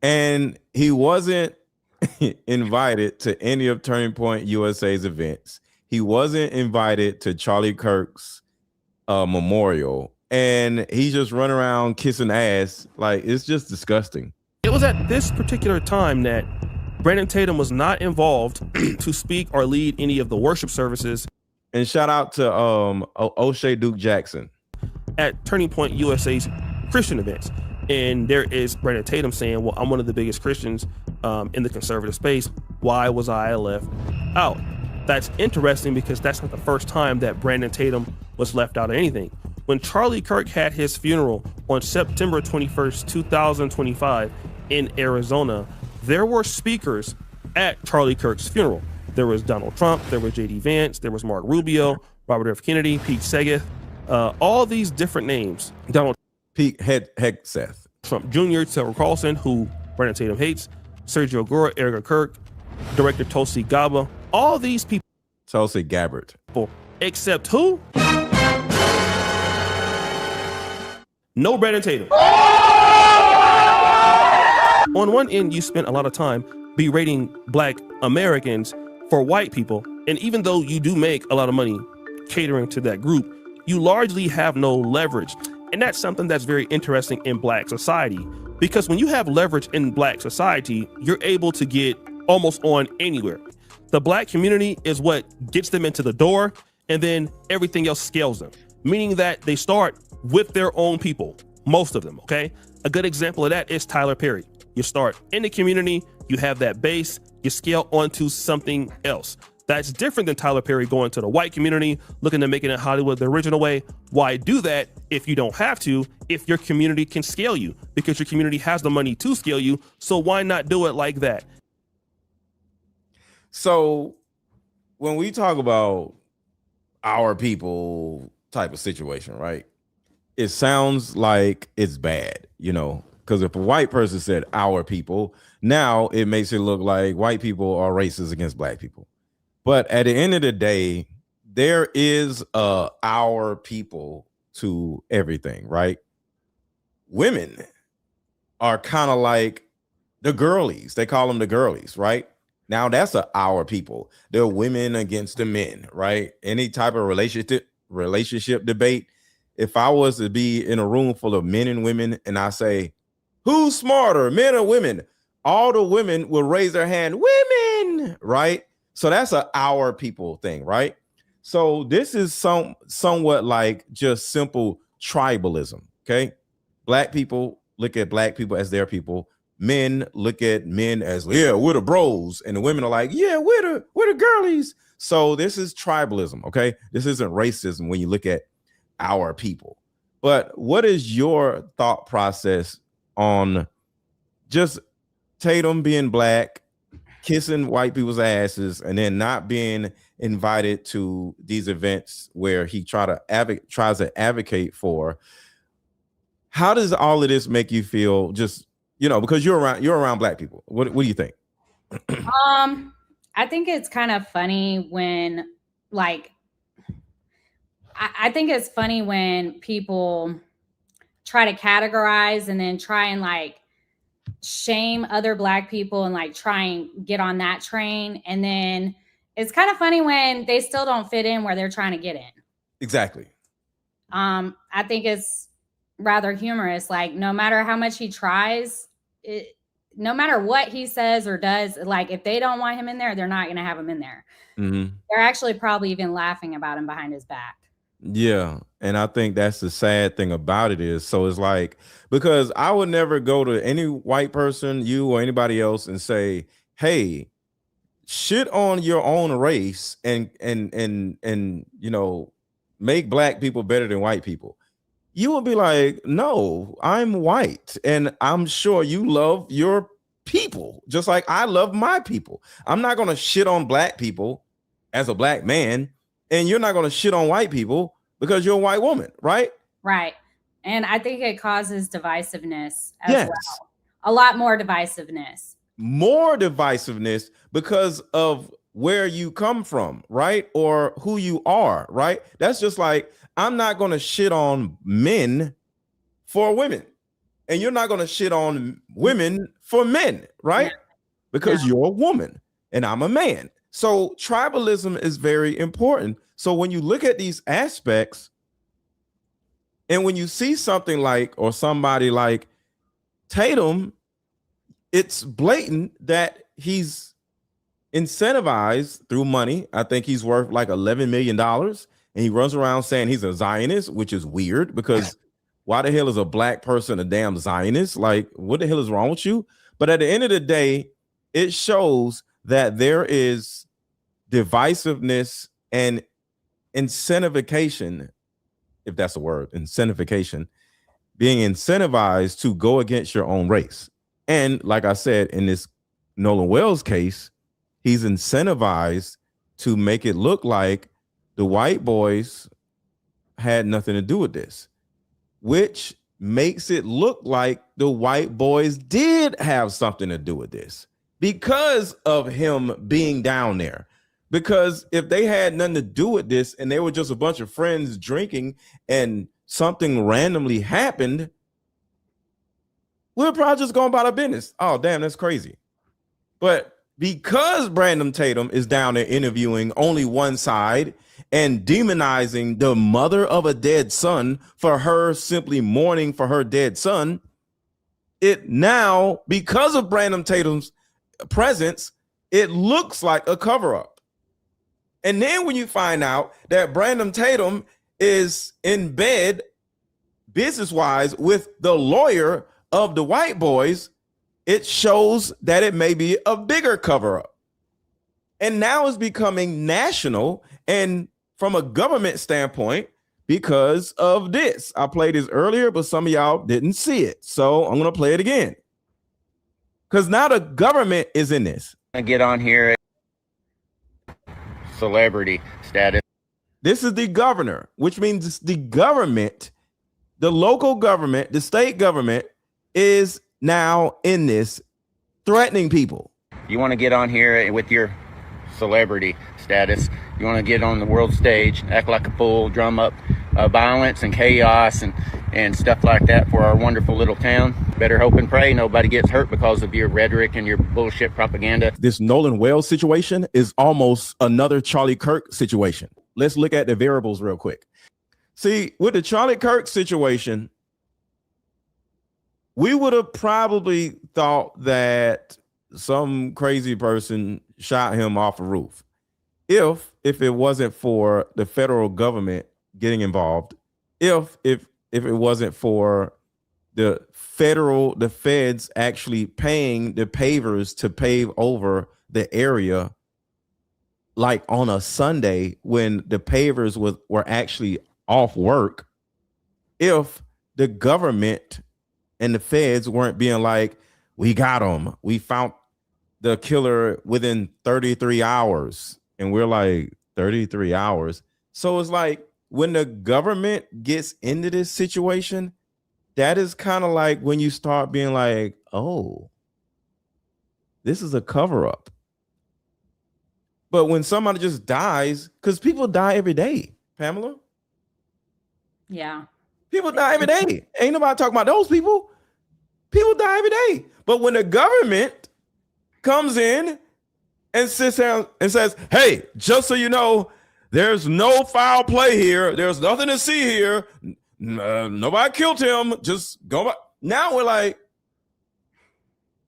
And he wasn't invited to any of Turning Point USA's events. He wasn't invited to Charlie Kirk's memorial. And he's just running around kissing ass. Like, it's just disgusting. It was at this particular time that Brandon Tatum was not involved to speak or lead any of the worship services. And shout out to O'Shea Duke Jackson at Turning Point USA's Christian events. And there is Brandon Tatum saying, well, I'm one of the biggest Christians in the conservative space. Why was I left out? That's interesting because that's not the first time that Brandon Tatum was left out of anything. When Charlie Kirk had his funeral on September 21st, 2025 in Arizona, there were speakers at Charlie Kirk's funeral. There was Donald Trump, there was J.D. Vance, there was Mark Rubio, Robert F. Kennedy, Pete Segath, all these different names. Donald Pete Hegseth, Trump Jr., Tucker Carlson, who Brandon Tatum hates, Sergio Gora, Erica Kirk, director Tulsi Gabbard, all these people. Tulsi Gabbard. Except who? No Brandon Tatum. On one end, you spent a lot of time berating Black Americans for white people. And even though you do make a lot of money catering to that group, you largely have no leverage. And that's something that's very interesting in Black society, because when you have leverage in Black society, you're able to get almost on anywhere. The Black community is what gets them into the door, and then everything else scales them, meaning that they start with their own people, most of them, okay? A good example of that is Tyler Perry. You start in the community, you have that base, you scale onto something else. That's different than Tyler Perry going to the white community, looking to make it in Hollywood the original way. Why do that if you don't have to, if your community can scale you? Because your community has the money to scale you, so why not do it like that? So when we talk about our people type of situation, right? It sounds like it's bad, you know, because if a white person said our people, now it makes it look like white people are racist against Black people. But at the end of the day, there is our people to everything, right? Women are kind of like the girlies. They call them the girlies, right? Now that's our people. They're women against the men, right? Any type of relationship debate. If I was to be in a room full of men and women and I say, who's smarter, men or women? All the women will raise their hand, women, right? So that's our people thing, right? So this is somewhat like just simple tribalism, okay? Black people look at Black people as their people. Men look at men as, yeah, we're the bros. And the women are like, yeah, we're the girlies. So this is tribalism, okay? This isn't racism when you look at our people. But what is your thought process on just Tatum being Black, kissing white people's asses, and then not being invited to these events where he tries to advocate for? How does all of this make you feel? Just, you know, because you're around Black people. What do you think? I think it's kind of funny when, like, I think it's funny when people try to categorize and then try and like shame other Black people and like try and get on that train. And then it's kind of funny when they still don't fit in where they're trying to get in. Exactly. I think it's rather humorous. Like, no matter how much he tries, no matter what he says or does, like if they don't want him in there, they're not going to have him in there. Mm-hmm. They're actually probably even laughing about him behind his back. Yeah. And I think that's the sad thing about it is, so it's like, because I would never go to any white person, you or anybody else, and say, hey, shit on your own race and you know, make black people better than white people. You will be like, no, I'm white and I'm sure you love your people just like I love my people. I'm not going to shit on black people as a black man, and you're not going to shit on white people because you're a white woman, right? Right. And I think it causes divisiveness as Yes. well. A lot more divisiveness. More divisiveness because of where you come from, right? Or who you are, right? That's just like, I'm not going to shit on men for women, and you're not going to shit on women for men, right? Yeah. Because Yeah. you're a woman and I'm a man. So tribalism is very important. So when you look at these aspects, and when you see something like, or somebody like Tatum, it's blatant that he's incentivized through money. I think he's worth like $11 million. And he runs around saying he's a Zionist, which is weird because why the hell is a black person a damn Zionist? Like, what the hell is wrong with you? But at the end of the day, it shows that there is divisiveness and incentivication, if that's a word, incentivication, being incentivized to go against your own race. And like I said, in this Nolan Wells case, he's incentivized to make it look like the white boys had nothing to do with this, which makes it look like the white boys did have something to do with this because of him being down there. Because if they had nothing to do with this and they were just a bunch of friends drinking and something randomly happened, we're probably just going about our business. Oh, damn, that's crazy. But because Brandon Tatum is down there interviewing only one side and demonizing the mother of a dead son for her simply mourning for her dead son, it now, because of Brandon Tatum's presence, it looks like a cover-up. And then when you find out that Brandon Tatum is in bed business-wise with the lawyer of the white boys, it shows that it may be a bigger cover-up. And now it's becoming national and from a government standpoint because of this. I played this earlier, but some of y'all didn't see it. So I'm going to play it again. Because now the government is in this. I get on here, celebrity status. This is the governor, which means the government, the local government, the state government is now in this, threatening people. You want to get on here with your celebrity status. You want to get on the world stage, act like a fool, drum up violence and chaos and stuff like that for our wonderful little town. Better hope and pray nobody gets hurt because of your rhetoric and your bullshit propaganda. This Nolan Wells situation is almost another Charlie Kirk situation. Let's look at the variables real quick. See, with the Charlie Kirk situation, we would have probably thought that some crazy person shot him off a roof if it wasn't for the federal government getting involved, if it wasn't for the feds actually paying the pavers to pave over the area, like on a Sunday when the pavers were actually off work, if the government and the feds weren't being like, we got him, we found the killer within 33 hours. And we're like, 33 hours. So it's like when the government gets into this situation, that is kind of like when you start being like, oh, this is a cover up. But when somebody just dies, because people die every day, Pamela. Yeah. People die every day. Ain't nobody talking about those people. People die every day. But when the government comes in and sits down and says, hey, just so you know, there's no foul play here. There's nothing to see here. Nobody killed him. Just go back. Now we're like,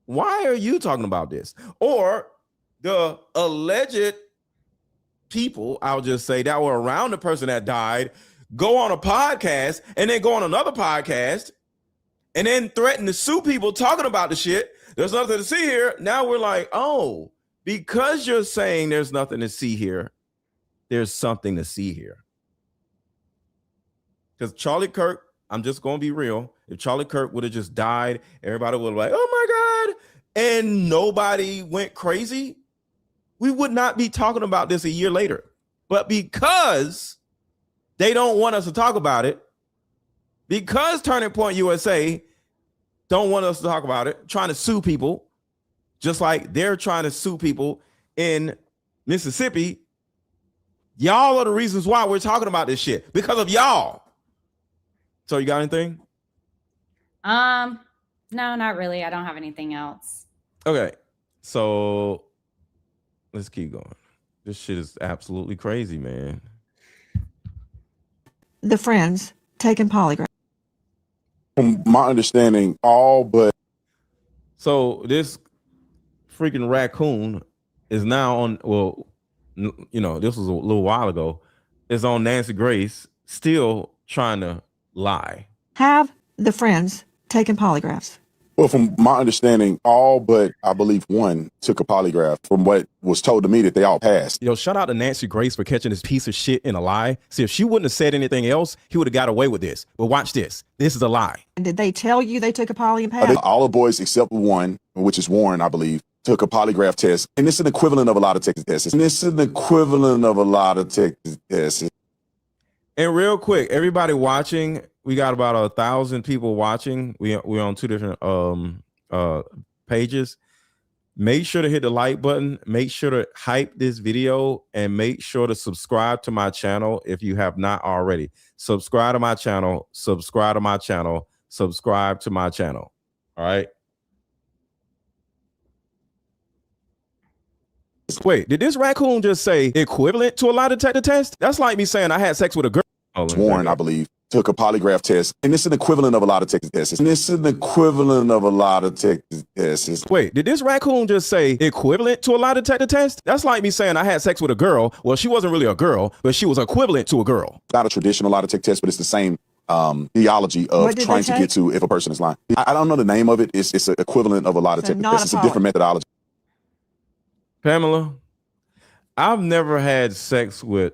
Why are you talking about this? Or the alleged people, I'll just say, that were around the person that died, go on a podcast and then go on another podcast and then threaten to sue people talking about the shit. There's nothing to see here. Now we're like, oh, because you're saying there's nothing to see here, there's something to see here. Because Charlie Kirk, I'm just going to be real. If Charlie Kirk would have just died, everybody would have like, oh my God, and nobody went crazy, we would not be talking about this a year later. But because they don't want us to talk about it, because Turning Point USA don't want us to talk about it, trying to sue people, just like they're trying to sue people in Mississippi, y'all are the reasons why we're talking about this shit, because of y'all. So you got anything? No, not really. I don't have anything else. Okay, so let's keep going. This shit is absolutely crazy, man. The friends taking polygraph. From my understanding, all but. So this freaking raccoon is now on, well, you know, this was a little while ago, is on Nancy Grace, still trying to lie. Have the friends taken polygraphs? Well, from my understanding, all but I believe one took a polygraph. From what was told to me, that they all passed. Yo, shout out to Nancy Grace for catching this piece of shit in a lie. See, if she wouldn't have said anything else, he would have got away with this. But watch this. This is a lie. And did they tell you they took a poly and passed? All the boys except one, which is Warren, I believe, took a polygraph test. And it's an equivalent of a lot of Texas tests. And real quick, everybody watching, we got about 1,000 people watching. We're on two different pages. Make sure to hit the like button. Make sure to hype this video and make sure to subscribe to my channel if you have not already. Subscribe to my channel. Subscribe to my channel. Subscribe to my channel. All right. Wait, did this raccoon just say equivalent to a lie detector test? That's like me saying I had sex with a girl. Warren, I believe, took a polygraph test. And it's an equivalent of a lot of Texas tests. Wait, did this raccoon just say equivalent to a lie detector test? That's like me saying I had sex with a girl. Well, she wasn't really a girl, but she was equivalent to a girl. Not a traditional lie detector test, but it's the same theology of trying to get to if a person is lying. I don't know the name of it. It's an equivalent of a lie detector test. It's a different methodology. Pamela, I've never had sex with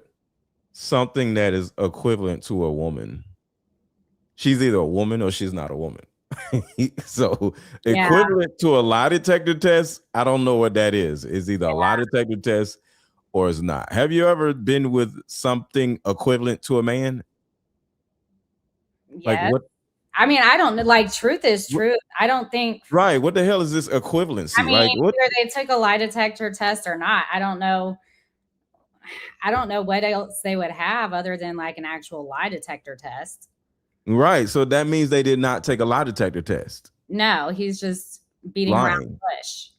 something that is equivalent to a woman. She's either a woman or she's not a woman. So equivalent to a lie detector test, I don't know what that is. It's either a lie detector test or it's not. Have you ever been with something equivalent to a man? Yes. Like what? I mean, I don't know. Like, truth is truth. I don't think. Right. What the hell is this equivalency? I mean, like, what? whether they took a lie detector test or not, I don't know. I don't know what else they would have other than like an actual lie detector test. Right. So that means they did not take a lie detector test. No, he's just beating around the bush.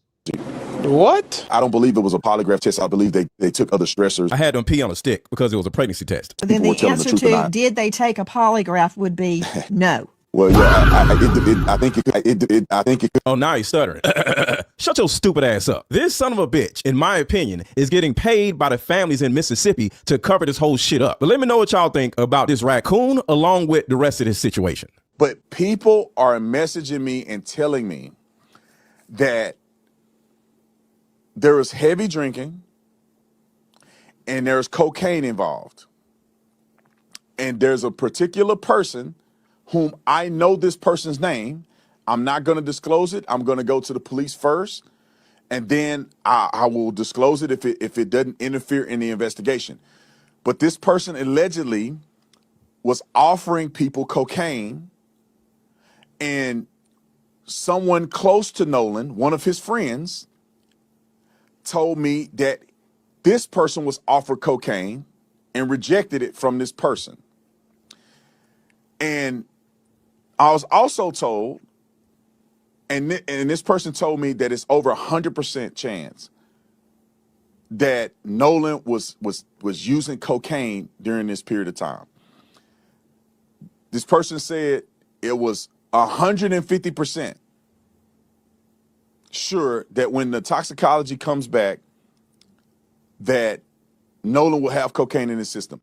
What? I don't believe it was a polygraph test. I believe they took other stressors. I had them pee on a stick because it was a pregnancy test. Then the answer to did they take a polygraph would be no. Well, yeah, I think it could. Oh, now he's stuttering. Shut your stupid ass up. This son of a bitch, in my opinion, is getting paid by the families in Mississippi to cover this whole shit up. But let me know what y'all think about this raccoon along with the rest of this situation. But people are messaging me and telling me that there is heavy drinking and there's cocaine involved. And there's a particular person whom I know this person's name. I'm not going to disclose it. I'm going to go to the police first, and then I will disclose it if it doesn't interfere in the investigation. But this person allegedly was offering people cocaine, and someone close to Nolan, one of his friends, told me that this person was offered cocaine and rejected it from this person. And I was also told, and this person told me that it's over 100% chance that Nolan was using cocaine during this period of time. This person said it was 150% sure that when the toxicology comes back, that Nolan will have cocaine in his system.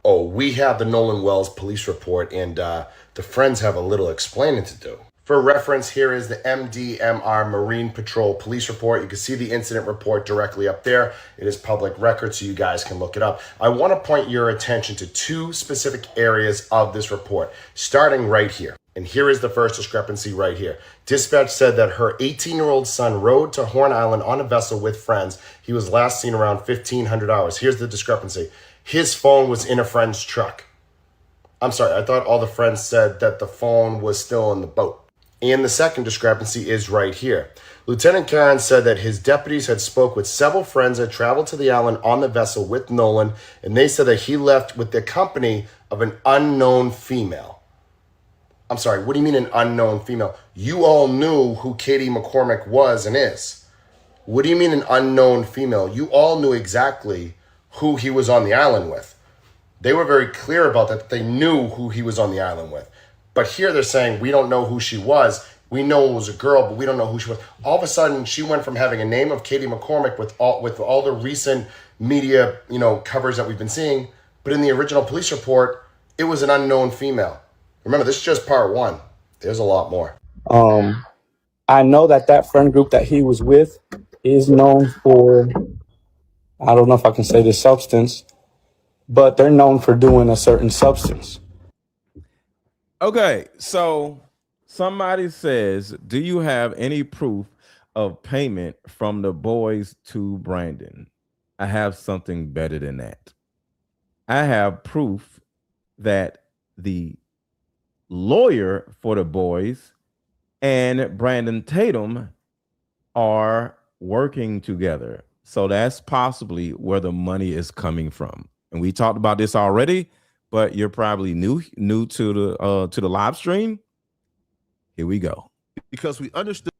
Oh, we have the Nolan Wells police report, and the friends have a little explaining to do. For reference, here is the MDMR Marine Patrol police report. You can see the incident report directly up there. It is public record, so you guys can look it up. I want to point your attention to two specific areas of this report, starting right here. And here is the first discrepancy right here. Dispatch said that her 18-year-old son rode to Horn Island on a vessel with friends. He was last seen around 1,500 hours. Here's the discrepancy. His phone was in a friend's truck. I'm sorry, I thought all the friends said that the phone was still in the boat. And the second discrepancy is right here. Lieutenant Karen said that his deputies had spoke with several friends that traveled to the island on the vessel with Nolan, and they said that he left with the company of an unknown female. I'm sorry, what do you mean an unknown female? You all knew who Katie McCormick was and is. What do you mean an unknown female? You all knew exactly who he was on the island with. They were very clear about that. They knew who he was on the island with. But here they're saying, we don't know who she was. We know it was a girl, but we don't know who she was. All of a sudden, she went from having a name of Katie McCormick with all the recent media, covers that we've been seeing. But in the original police report, it was an unknown female. Remember, this is just part one. There's a lot more. I know that friend group that he was with is known for, I don't know if I can say this substance, but they're known for doing a certain substance. Okay, so somebody says, do you have any proof of payment from the boys to Brandon? I have something better than that. I have proof that the lawyer for the boys and Brandon Tatum are working together. So that's possibly where the money is coming from. And we talked about this already, but you're probably new to the live stream. Here we go. Because we understood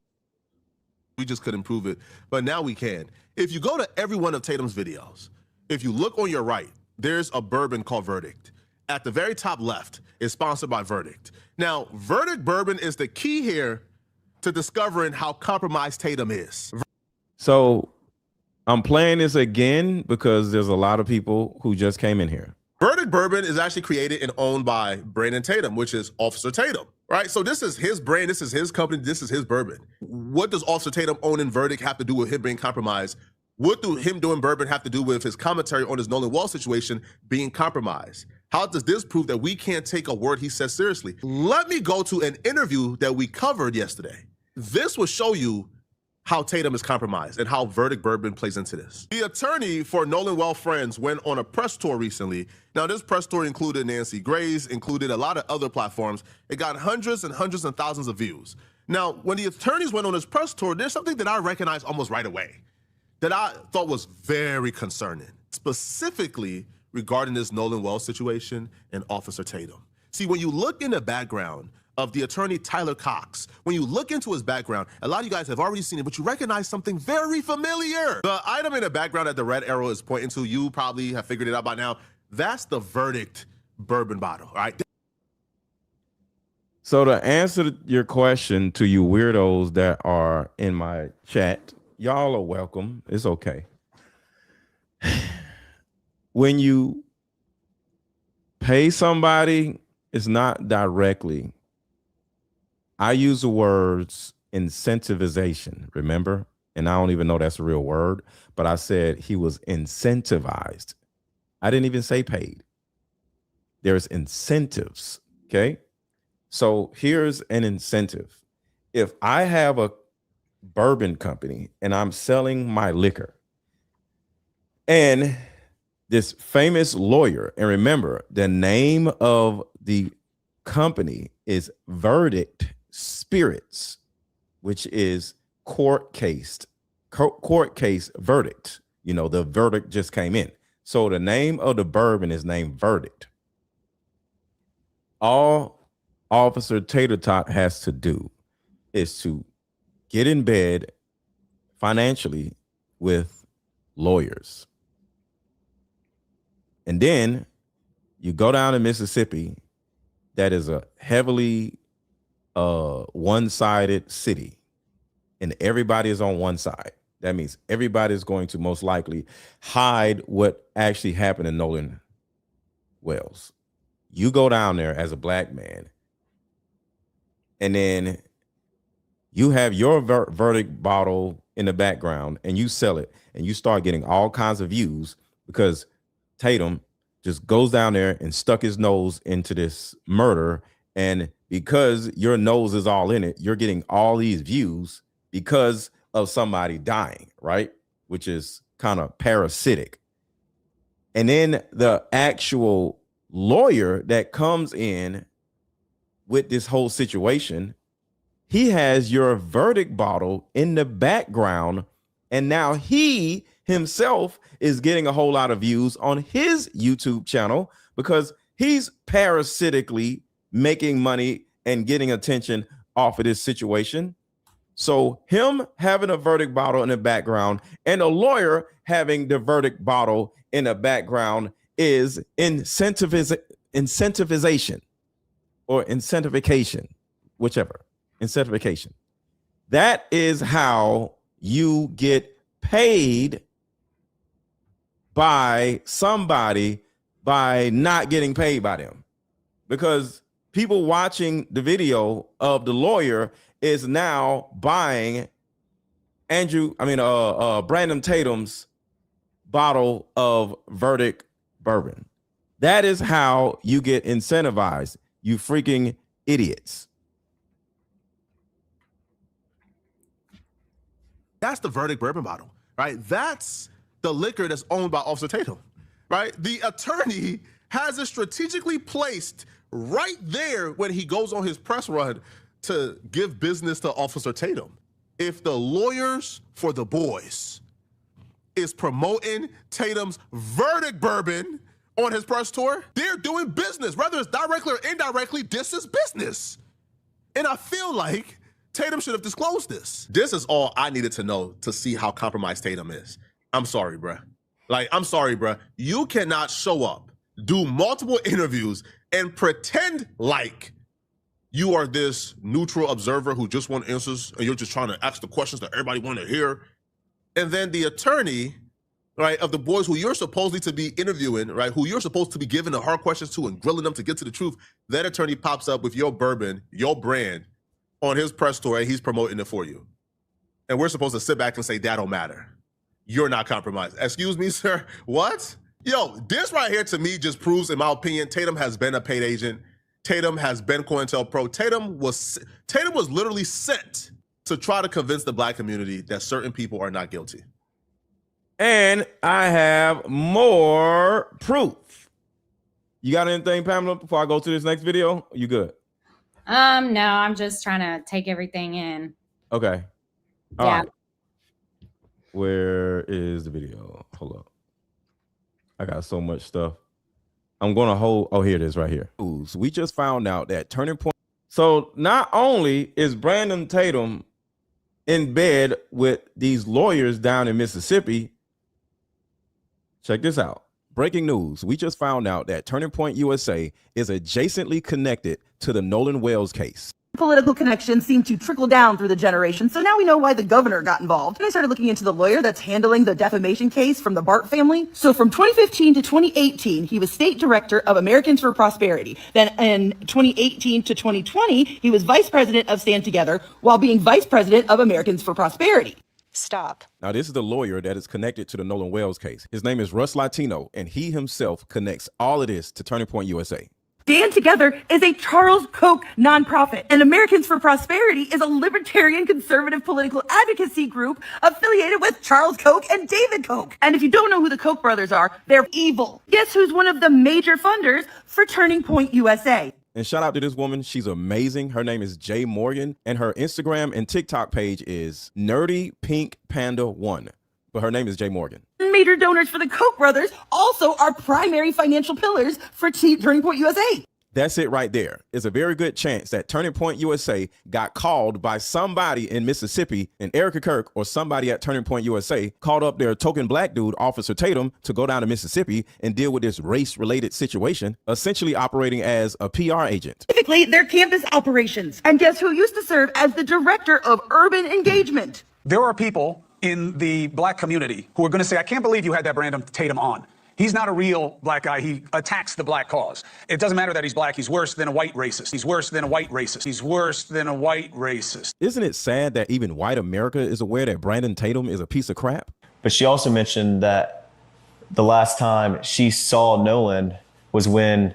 we just couldn't prove it, but now we can. If you go to every one of Tatum's videos, if you look on your right, there's a bourbon called Verdict. At the very top left is sponsored by Verdict. Now, Verdict bourbon is the key here to discovering how compromised Tatum is. So I'm playing this again because there's a lot of people who just came in here. Verdict bourbon is actually created and owned by Brandon Tatum, which is Officer Tatum, right? So this is his brand, this is his company, this is his bourbon. What does Officer Tatum owning Verdict have to do with him being compromised? What do him doing bourbon have to do with his commentary on his Nolan Wells situation being compromised? How does this prove that we can't take a word he says seriously? Let me go to an interview that we covered yesterday. This will show you how Tatum is compromised and how Verdict bourbon plays into this. The attorney for Nolan Wells friends went on a press tour recently. Now, this press tour included Nancy Grace, included a lot of other platforms. It got hundreds and thousands of views. Now, when the attorneys went on this press tour, there's something that I recognized almost right away that I thought was very concerning, specifically regarding this Nolan Wells situation and Officer Tatum. See, when you look in the background of the attorney Tyler Cox, when you look into his background, a lot of you guys have already seen it, but you recognize something very familiar. The item in the background that the red arrow is pointing to, you probably have figured it out by now. That's the Verdict bourbon bottle, all right? So to answer your question to you weirdos that are in my chat, y'all are welcome. It's okay. When you pay somebody, it's not directly. I use the words incentivization, remember? And I don't even know that's a real word, but I said he was incentivized. I didn't even say paid. There's incentives, okay? So here's an incentive. If I have a bourbon company and I'm selling my liquor, and this famous lawyer, and remember, the name of the company is Verdict Spirits, which is court case verdict. You know, the verdict just came in. So the name of the bourbon is named Verdict. All Officer Tater Tot has to do is to get in bed financially with lawyers. And then you go down to Mississippi, that is a heavily one-sided city. and everybody is on one side, that means everybody is going to most likely hide what actually happened in Nolan Wells. You go down there as a black man, and then you have your verdict bottle in the background, and you sell it, and you start getting all kinds of views because Tatum just goes down there and stuck his nose into this murder. And because your nose is all in it, you're getting all these views because of somebody dying, right? Which is kind of parasitic. And then the actual lawyer that comes in with this whole situation, he has your verdict bottle in the background, and now he himself is getting a whole lot of views on his YouTube channel because he's parasitically making money and getting attention off of this situation. So him having a verdict bottle in the background and a lawyer having the verdict bottle in the background is incentivization or incentivication, whichever. Incentivization. That is how you get paid by somebody by not getting paid by them, because people watching the video of the lawyer is now buying Brandon Tatum's bottle of verdict bourbon. That is how you get incentivized, you freaking idiots. That's the verdict bourbon bottle, right? That's the liquor that's owned by Officer Tatum, right? The attorney has it strategically placed right there when he goes on his press run to give business to Officer Tatum. If the lawyers for the boys is promoting Tatum's verdict bourbon on his press tour, they're doing business. Whether it's directly or indirectly, this is business. And I feel like Tatum should have disclosed this. This is all I needed to know to see how compromised Tatum is. I'm sorry, bruh. I'm sorry, bruh. You cannot show up, do multiple interviews, and pretend like you are this neutral observer who just wants answers, and you're just trying to ask the questions that everybody want to hear. And then the attorney, right, of the boys who you're supposedly to be interviewing, right, who you're supposed to be giving the hard questions to and grilling them to get to the truth, that attorney pops up with your bourbon, your brand, on his press tour, and he's promoting it for you. And we're supposed to sit back and say, that don't matter. You're not compromised. Excuse me, sir, what? Yo, this right here to me just proves, in my opinion, Tatum has been a paid agent. Tatum has been COINTELPRO. Tatum was literally sent to try to convince the black community that certain people are not guilty. And I have more proof. You got anything, Pamela, before I go to this next video? You good? No, I'm just trying to take everything in. Okay. All yeah. right. Where is the video? Hold up. I got so much stuff. I'm going to hold. Oh, here it is right here. Ooh, so we just found out that Turning Point. So not only is Brandon Tatum in bed with these lawyers down in Mississippi, check this out. Breaking news. We just found out that Turning Point USA is adjacently connected to the Nolan Wells case. Political connections seem to trickle down through the generations, so now we know why the governor got involved. And I started looking into the lawyer that's handling the defamation case from the Bart family. So from 2015 to 2018, he was state director of Americans for Prosperity. Then in 2018 to 2020, he was vice president of Stand Together while being vice president of Americans for Prosperity. Stop. Now, this is the lawyer that is connected to the Nolan Wells case. His name is Russ Latino, and he himself connects all of this to Turning Point USA. Stand Together is a Charles Koch nonprofit, and Americans for Prosperity is a libertarian conservative political advocacy group affiliated with Charles Koch and David Koch. And if you don't know who the Koch brothers are, they're evil. Guess who's one of the major funders for Turning Point USA? And shout out to this woman. She's amazing. Her name is Jay Morgan, and her Instagram and TikTok page is Nerdy Pink Panda 1. But her name is Jay Morgan. Major donors for the Koch brothers also are primary financial pillars for Turning Point USA. That's it right there. It's a very good chance that Turning Point USA got called by somebody in Mississippi, and Erica Kirk or somebody at Turning Point USA called up their token black dude, Officer Tatum, to go down to Mississippi and deal with this race-related situation, essentially operating as a PR agent. Specifically, their campus operations. And guess who used to serve as the director of urban engagement? There are people in the black community who are going to say, I can't believe you had that Brandon Tatum on. He's not a real black guy. He attacks the black cause. It doesn't matter that he's black. He's worse than a white racist. He's worse than a white racist. He's worse than a white racist. Isn't it sad that even white America is aware that Brandon Tatum is a piece of crap? But she also mentioned that the last time she saw Nolan was when...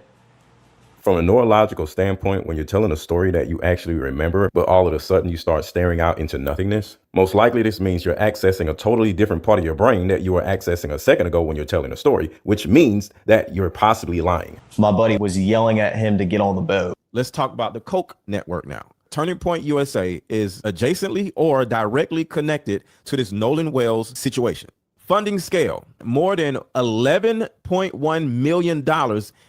From a neurological standpoint, when you're telling a story that you actually remember, but all of a sudden you start staring out into nothingness, most likely this means you're accessing a totally different part of your brain that you were accessing a second ago when you're telling a story, which means that you're possibly lying. My buddy was yelling at him to get on the boat. Let's talk about the Koch network now. Turning Point USA is adjacently or directly connected to this Nolan Wells situation. Funding scale, more than $11.1 million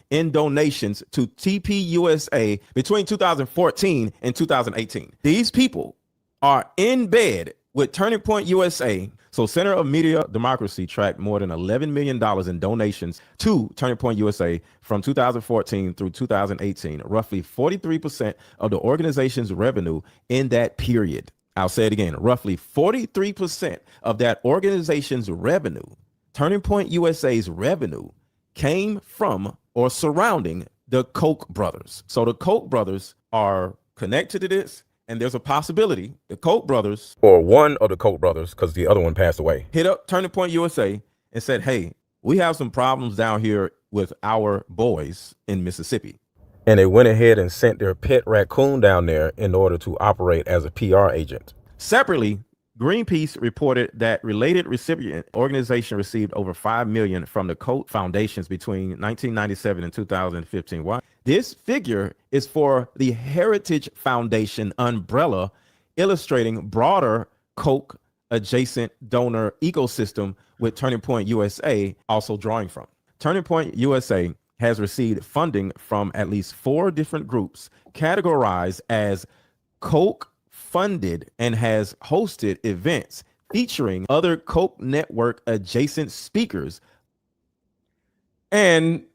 in donations to TPUSA between 2014 and 2018. These people are in bed with Turning Point USA. So Center of Media Democracy tracked more than $11 million in donations to Turning Point USA from 2014 through 2018, roughly 43% of the organization's revenue in that period. I'll say it again, roughly 43% of that organization's revenue, Turning Point USA's revenue, came from or surrounding the Koch brothers. So the Koch brothers are connected to this, and there's a possibility the Koch brothers, or one of the Koch brothers, because the other one passed away, hit up Turning Point USA and said, hey, we have some problems down here with our boys in Mississippi. And they went ahead and sent their pet raccoon down there in order to operate as a PR agent. Separately, Greenpeace reported that related recipient organization received over $5 million from the Koch foundations between 1997 and 2015. Why? This figure is for the Heritage Foundation umbrella, illustrating broader Koch adjacent donor ecosystem with Turning Point USA also drawing from. Turning Point USA has received funding from at least 4 different groups categorized as Koch funded and has hosted events featuring other Koch network adjacent speakers. And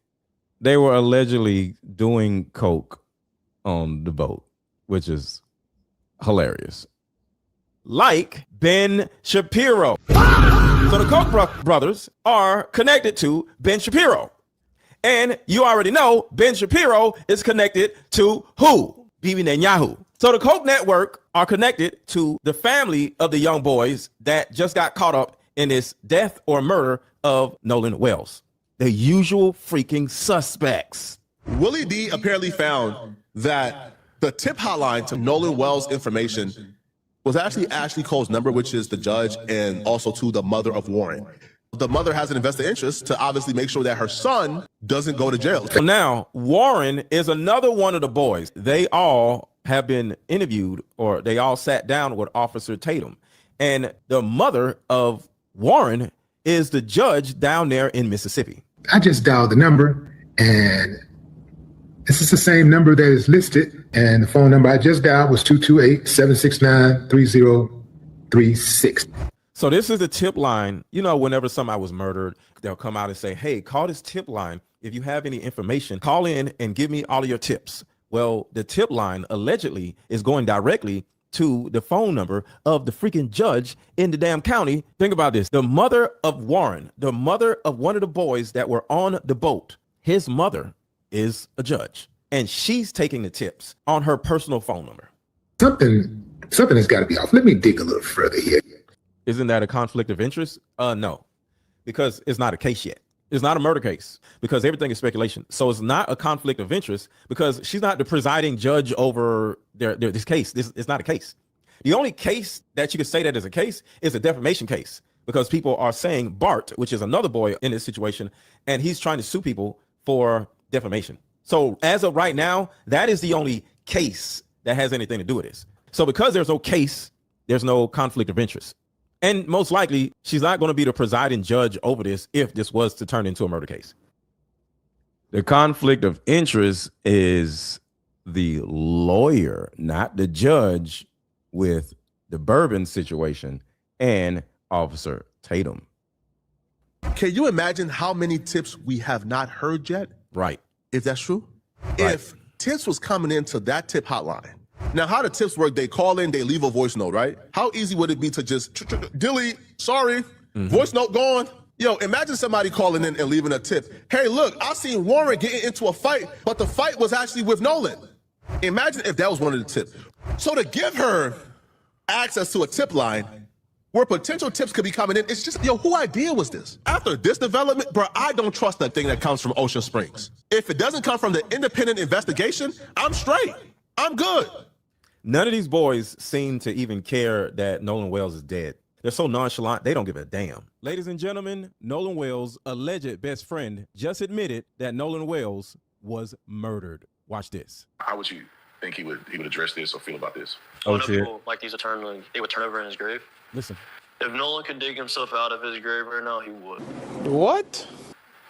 they were allegedly doing Koch on the boat, which is hilarious. Like Ben Shapiro. So the Koch brothers are connected to Ben Shapiro. And you already know Ben Shapiro is connected to who? Bibi Netanyahu. So the Koch network are connected to the family of the young boys that just got caught up in this death or murder of Nolan Wells. The usual freaking suspects. Willie D apparently found that the tip hotline to Nolan Wells information was actually Ashley Cole's number, which is the judge, and also to the mother of Warren. The mother has an invested interest to obviously make sure that her son doesn't go to jail. So now, Warren is another one of the boys. They all have been interviewed, or they all sat down with Officer Tatum. And the mother of Warren is the judge down there in Mississippi. I just dialed the number, and this is the same number that is listed. And the phone number I just dialed was 228-769-3036. So this is the tip line. You know, whenever somebody was murdered, they'll come out and say, hey, call this tip line. If you have any information, call in and give me all of your tips. Well, the tip line allegedly is going directly to the phone number of the freaking judge in the damn county. Think about this. The mother of Warren, the mother of one of the boys that were on the boat, his mother is a judge, and she's taking the tips on her personal phone number. Something has got to be off. Let me dig a little further here. Isn't that a conflict of interest? No, because it's not a case yet. It's not a murder case because everything is speculation. So it's not a conflict of interest because she's not the presiding judge over this case. This is not a case. The only case that you could say that is a case is a defamation case because people are saying Bart, which is another boy in this situation, and he's trying to sue people for defamation. So as of right now, that is the only case that has anything to do with this. So because there's no case, there's no conflict of interest. And most likely, she's not going to be the presiding judge over this if this was to turn into a murder case. The conflict of interest is the lawyer, not the judge, with the Bourbon situation and Officer Tatum. Can you imagine how many tips we have not heard yet? Right. If that's true? If tips was coming into that tip hotline. Now, how the tips work, they call in, they leave a voice note, right? How easy would it be to just delete, sorry, voice note gone? Yo, imagine somebody calling in and leaving a tip. Hey, look, I seen Warren getting into a fight, but the fight was actually with Nolan. Imagine if that was one of the tips. So to give her access to a tip line where potential tips could be coming in, it's just, yo, who idea was this? After this development, bro, I don't trust that thing that comes from Ocean Springs. If it doesn't come from the independent investigation, I'm straight. I'm good. None of these boys seem to even care that Nolan Wells is dead. They're so nonchalant, they don't give a damn. Ladies and gentlemen, Nolan Wells' alleged best friend just admitted that Nolan Wells was murdered. Watch this. How would you think he would address this or feel about this? I know people like these they would turn over in his grave. Listen. If Nolan could dig himself out of his grave right now, he would. What?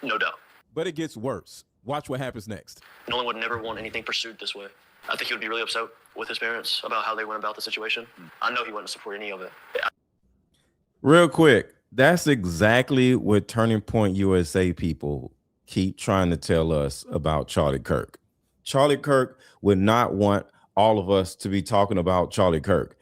No doubt. But it gets worse. Watch what happens next. Nolan would never want anything pursued this way. I think he would be really upset with his parents about how they went about the situation. I know he wouldn't support any of it. Real quick, that's exactly what Turning Point USA people keep trying to tell us about Charlie Kirk. Charlie Kirk would not want all of us to be talking about Charlie Kirk.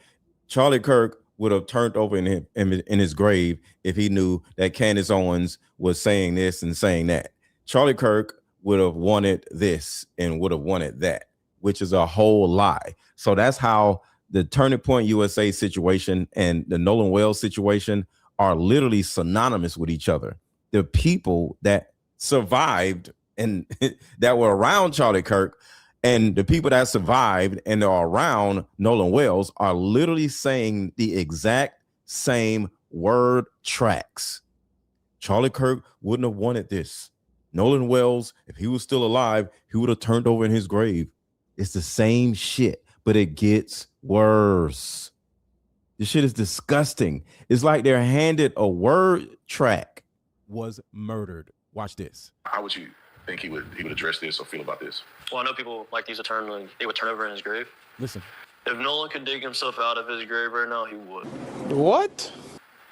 Charlie Kirk would have turned over in his grave if he knew that Candace Owens was saying this and saying that. Charlie Kirk would have wanted this and would have wanted that, which is a whole lie. So that's how the Turning Point USA situation and the Nolan Wells situation are literally synonymous with each other. The people that survived and that were around Charlie Kirk and the people that survived and are around Nolan Wells are literally saying the exact same word tracks. Charlie Kirk wouldn't have wanted this. Nolan Wells, if he was still alive, he would have turned over in his grave. It's the same shit, but it gets worse. This shit is disgusting. It's like they're handed a word track. Was murdered. Watch this. How would you think he would address this or feel about this? Well, I know people like these they would turn over in his grave. Listen. If Nolan could dig himself out of his grave right now, he would. What?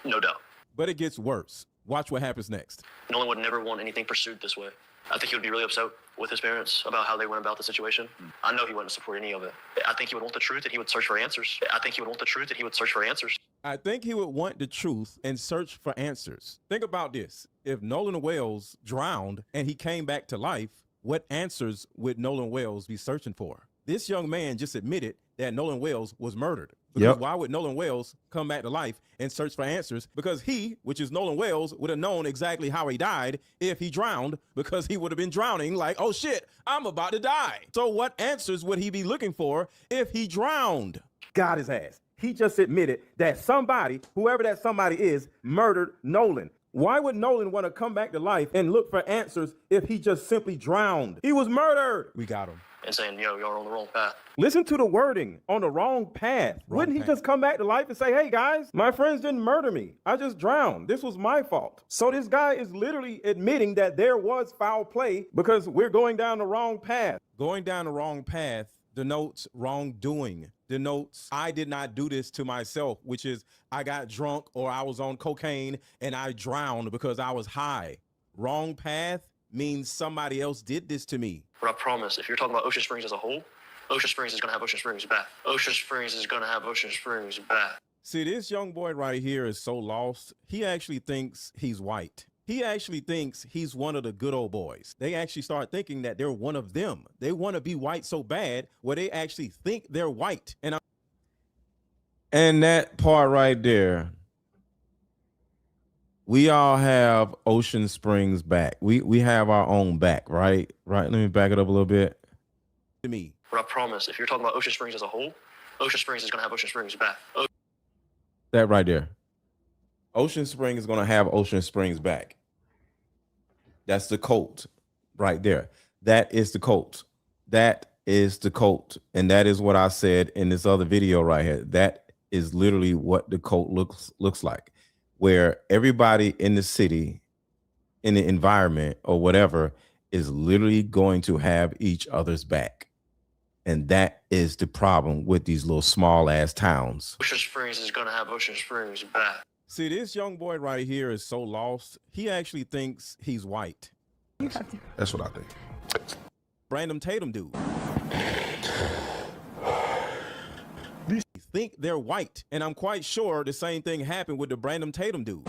No doubt. But it gets worse. Watch what happens next. Nolan would never want anything pursued this way. I think he would be really upset with his parents about how they went about the situation. I know he wouldn't support any of it. I think he would want the truth and he would search for answers. I think he would want the truth and he would search for answers. I think he would want the truth and search for answers. Think about this. If Nolan Wells drowned and he came back to life, what answers would Nolan Wells be searching for? This young man just admitted that Nolan Wells was murdered. Because why would Nolan Wells come back to life and search for answers? Because he, which is Nolan Wells, would have known exactly how he died if he drowned, because he would have been drowning like, oh shit, I'm about to die. So what answers would he be looking for if he drowned? Got his ass. He just admitted that somebody, whoever that somebody is, murdered Nolan. Why would Nolan want to come back to life and look for answers if he just simply drowned? He was murdered. We got him. And saying, yo, y'all are on the wrong path. Listen to the wording, on the wrong path. Wouldn't he just come back to life and say, hey guys, my friends didn't murder me. I just drowned. This was my fault. So this guy is literally admitting that there was foul play because we're going down the wrong path. Going down the wrong path denotes wrongdoing, denotes I did not do this to myself, which is I got drunk or I was on cocaine and I drowned because I was high. Wrong path means somebody else did this to me. But I promise, if you're talking about Ocean Springs as a whole, Ocean Springs is going to have Ocean Springs back. Ocean Springs is going to have Ocean Springs back. See, this young boy right here is so lost. He actually thinks he's white. He actually thinks he's one of the good old boys. They actually start thinking that they're one of them. They want to be white so bad where they actually think they're white. And that part right there, we all have Ocean Springs back. We have our own back, right? Right. Let me back it up a little bit. To me. But I promise, if you're talking about Ocean Springs as a whole, Ocean Springs is going to have Ocean Springs back. That right there. Ocean Springs is going to have Ocean Springs back. That's the cult right there. That is the cult. That is the cult. And that is what I said in this other video right here. That is literally what the cult looks like, where everybody in the city, in the environment or whatever, is literally going to have each other's back. And that is the problem with these little small ass towns. Ocean Springs is going to have Ocean Springs back. See, this young boy right here is so lost. He actually thinks he's white. That's what I think. Brandon Tatum dude. These think they're white, and I'm quite sure the same thing happened with the Brandon Tatum dude.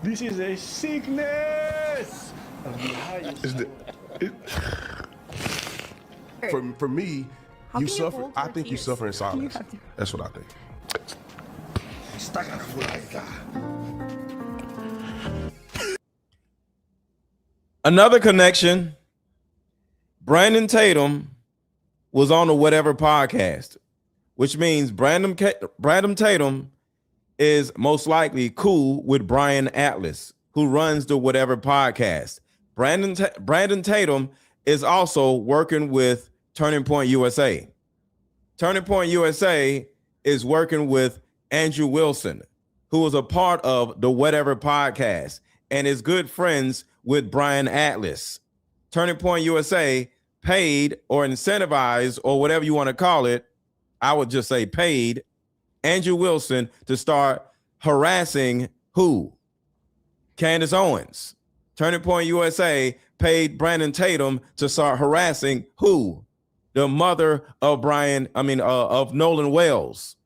This is a sickness of the highest. For me, you suffer. I think you suffer in silence. That's what I think. Another connection. Brandon Tatum was on the Whatever podcast, which means Brandon Tatum is most likely cool with Brian Atlas, who runs the Whatever podcast. Brandon Tatum is also working with Turning Point USA. Turning Point USA is working with Andrew Wilson, who was a part of the Whatever podcast and is good friends with Brian Atlas. Turning Point USA paid or incentivized or whatever you want to call it, I would just say paid Andrew Wilson to start harassing who? Candace Owens. Turning Point USA paid Brandon Tatum to start harassing who? The mother of of Nolan Wells.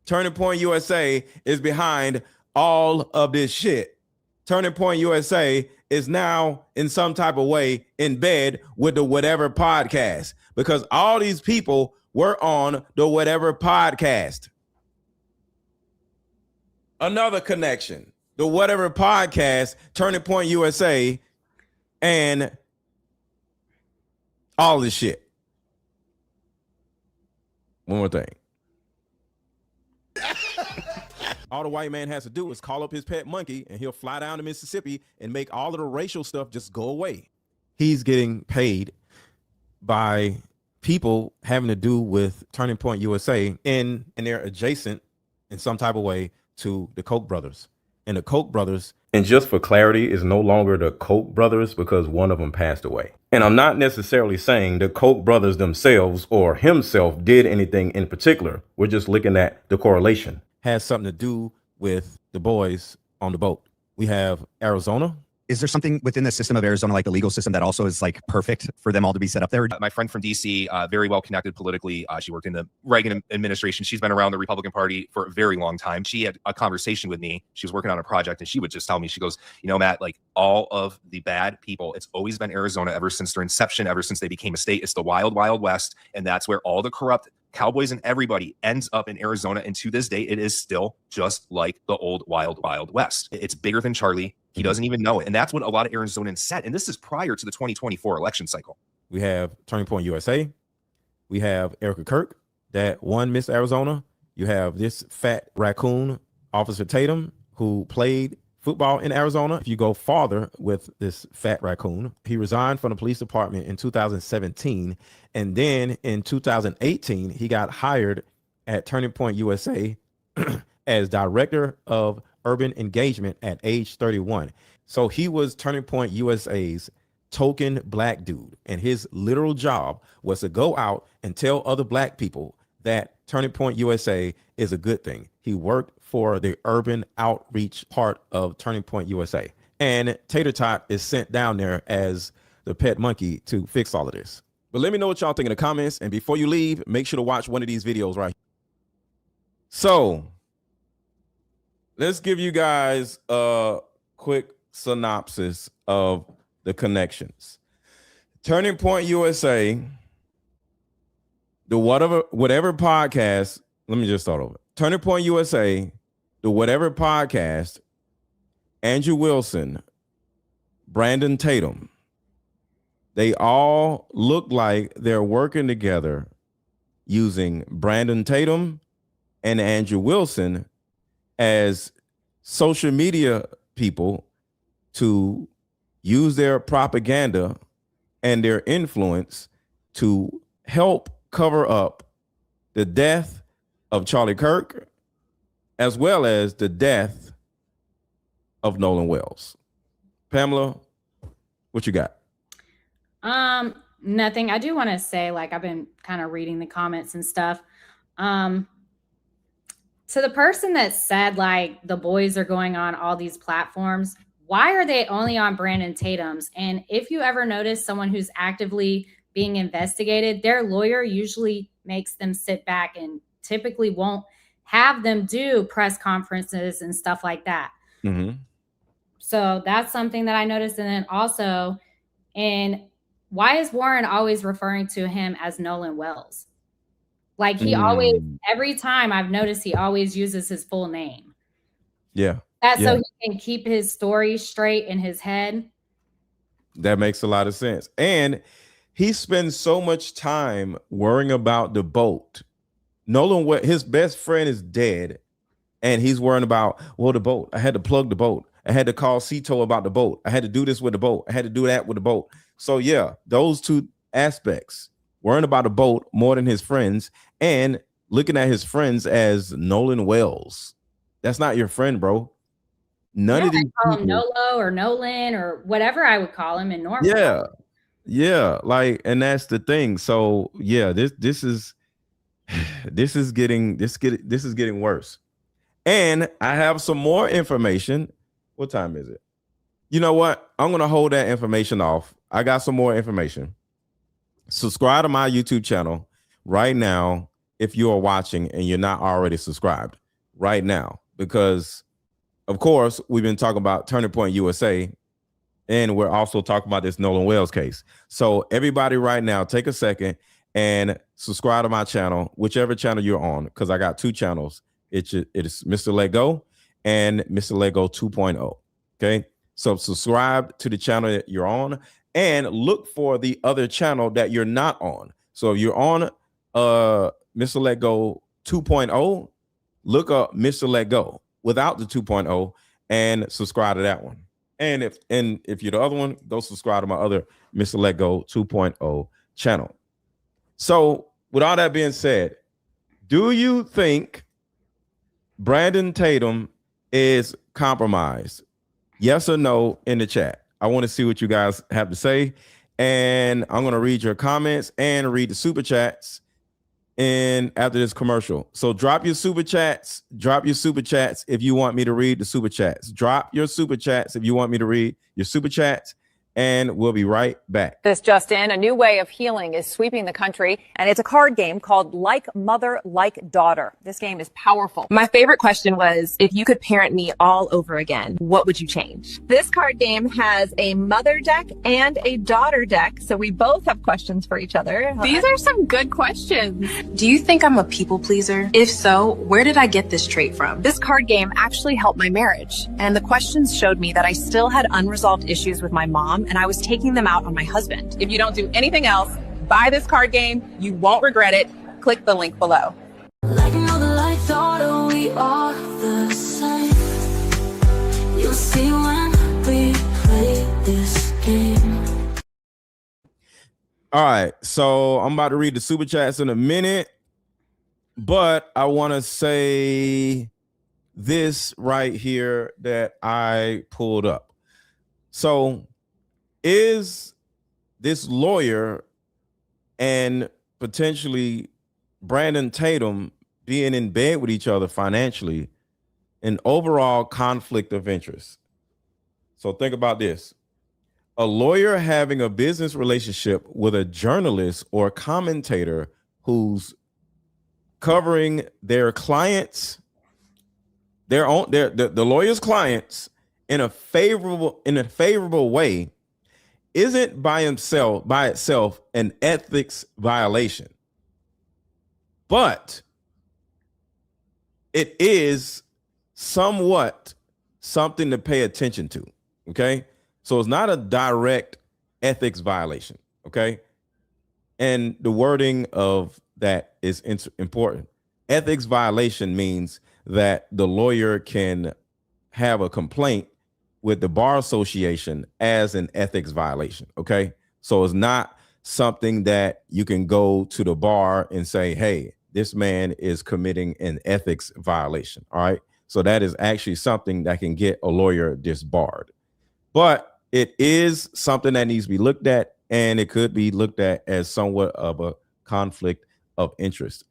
Turning Point USA is behind all of this shit. Turning Point USA is now in some type of way in bed with the Whatever podcast because all these people were on the Whatever podcast. Another connection, the Whatever podcast, Turning Point USA, and all this shit. One more thing. All the white man has to do is call up his pet monkey and he'll fly down to Mississippi and make all of the racial stuff just go away. He's getting paid by people having to do with Turning Point USA and they're adjacent in some type of way to the Koch brothers. And the Koch brothers, and just for clarity, is no longer the Koch brothers because one of them passed away. And I'm not necessarily saying the Koch brothers themselves or himself did anything in particular. We're just looking at the correlation. Has something to do with the boys on the boat. We have Arizona. Is there something within the system of Arizona, like the legal system, that also is like perfect for them all to be set up there? My friend from DC, very well connected politically. She worked in the Reagan administration. She's been around the Republican Party for a very long time. She had a conversation with me. She was working on a project and she would just tell me, she goes, you know, Matt, like all of the bad people, it's always been Arizona ever since their inception, ever since they became a state. It's the wild, wild west. And that's where all the corrupt cowboys and everybody ends up in Arizona. And to this day, it is still just like the old wild, wild west. It's bigger than Charlie. He doesn't even know it. And that's what a lot of Arizonans said. And this is prior to the 2024 election cycle. We have Turning Point USA. We have Erica Kirk that won Miss Arizona. You have this fat raccoon, Officer Tatum, who played football in Arizona. If you go farther with this fat raccoon, he resigned from the police department in 2017. And then in 2018, he got hired at Turning Point USA as director of urban engagement at age 31. So he was Turning Point USA's token black dude. And his literal job was to go out and tell other black people that Turning Point USA is a good thing. He worked for the urban outreach part of Turning Point USA. And Tater Tot is sent down there as the pet monkey to fix all of this. But let me know what y'all think in the comments. And before you leave, make sure to watch one of these videos right here. So let's give you guys a quick synopsis of the connections. Turning Point USA, the whatever podcast, let me just start over. Turning Point USA, the Whatever podcast, Andrew Wilson, Brandon Tatum, they all look like they're working together using Brandon Tatum and Andrew Wilson as social media people to use their propaganda and their influence to help cover up the death of Charlie Kirk, as well as the death of Nolan Wells. Pamela, what you got? Nothing. I do want to say, like, I've been kind of reading the comments and stuff. To the person that said, like, the boys are going on all these platforms, why are they only on Brandon Tatum's? And if you ever notice someone who's actively being investigated, their lawyer usually makes them sit back and typically won't have them do press conferences and stuff like that. Mm-hmm. So that's something that I noticed. And then also, why is Warren always referring to him as Nolan Wells? Like, he always, every time I've noticed, he always uses his full name. Yeah. That's so he can keep his story straight in his head. That makes a lot of sense. And he spends so much time worrying about the boat. Nolan, his best friend is dead, and he's worrying about, well, the boat. I had to plug the boat. I had to call Cito about the boat. I had to do this with the boat. I had to do that with the boat. So yeah, those two aspects, worrying about the boat more than his friends, and looking at his friends as Nolan Wells. That's not your friend, bro. None of these call him Nolo or Nolan or whatever I would call him in normal. Yeah, like, and that's the thing. So yeah, this is getting worse. And I have some more information. What time is it? You know what? I'm gonna hold that information off. I got some more information. Subscribe to my YouTube channel right now if you are watching and you're not already subscribed right now, because of course we've been talking about Turning Point USA, and we're also talking about this Nolan Wells case. So everybody right now, take a second and subscribe to my channel, whichever channel you're on, because I got two channels. It is Mr. Let Go and Mr. Let Go 2.0. Okay, so subscribe to the channel that you're on and look for the other channel that you're not on. So if you're on Mr. Let Go 2.0, look up Mr. Let Go without the 2.0 and subscribe to that one. And if you're the other one, go subscribe to my other Mr. Let Go 2.0 channel. So with all that being said, do you think Brandon Tatum is compromised? Yes or no in the chat. I want to see what you guys have to say. And I'm going to read your comments and read the super chats and after this commercial. So drop your super chats. If you want me to read the super chats. Drop your super chats if you want me to read your super chats. And we'll be right back. This just in, a new way of healing is sweeping the country, and it's a card game called Like Mother, Like Daughter. This game is powerful. My favorite question was, if you could parent me all over again, what would you change? This card game has a mother deck and a daughter deck, so we both have questions for each other. These are some good questions. Do you think I'm a people pleaser? If so, where did I get this trait from? This card game actually helped my marriage, and the questions showed me that I still had unresolved issues with my mom, and I was taking them out on my husband. If you don't do anything else, buy this card game. You won't regret it. Click the link below. Like mother, like daughter, we are the same. You'll see when we play this game. All right, so I'm about to read the super chats in a minute, but I want to say this right here that I pulled up. So is this lawyer and potentially Brandon Tatum being in bed with each other financially an overall conflict of interest? So think about this. A lawyer having a business relationship with a journalist or commentator who's covering their clients, the lawyer's clients in a favorable way isn't by itself an ethics violation, but it is somewhat something to pay attention to. Okay, so it's not a direct ethics violation. Okay, and the wording of that is important. Ethics violation means that the lawyer can have a complaint with the Bar Association as an ethics violation. Okay, so it's not something that you can go to the bar and say, hey, this man is committing an ethics violation. All right, so that is actually something that can get a lawyer disbarred. But it is something that needs to be looked at, and it could be looked at as somewhat of a conflict of interest.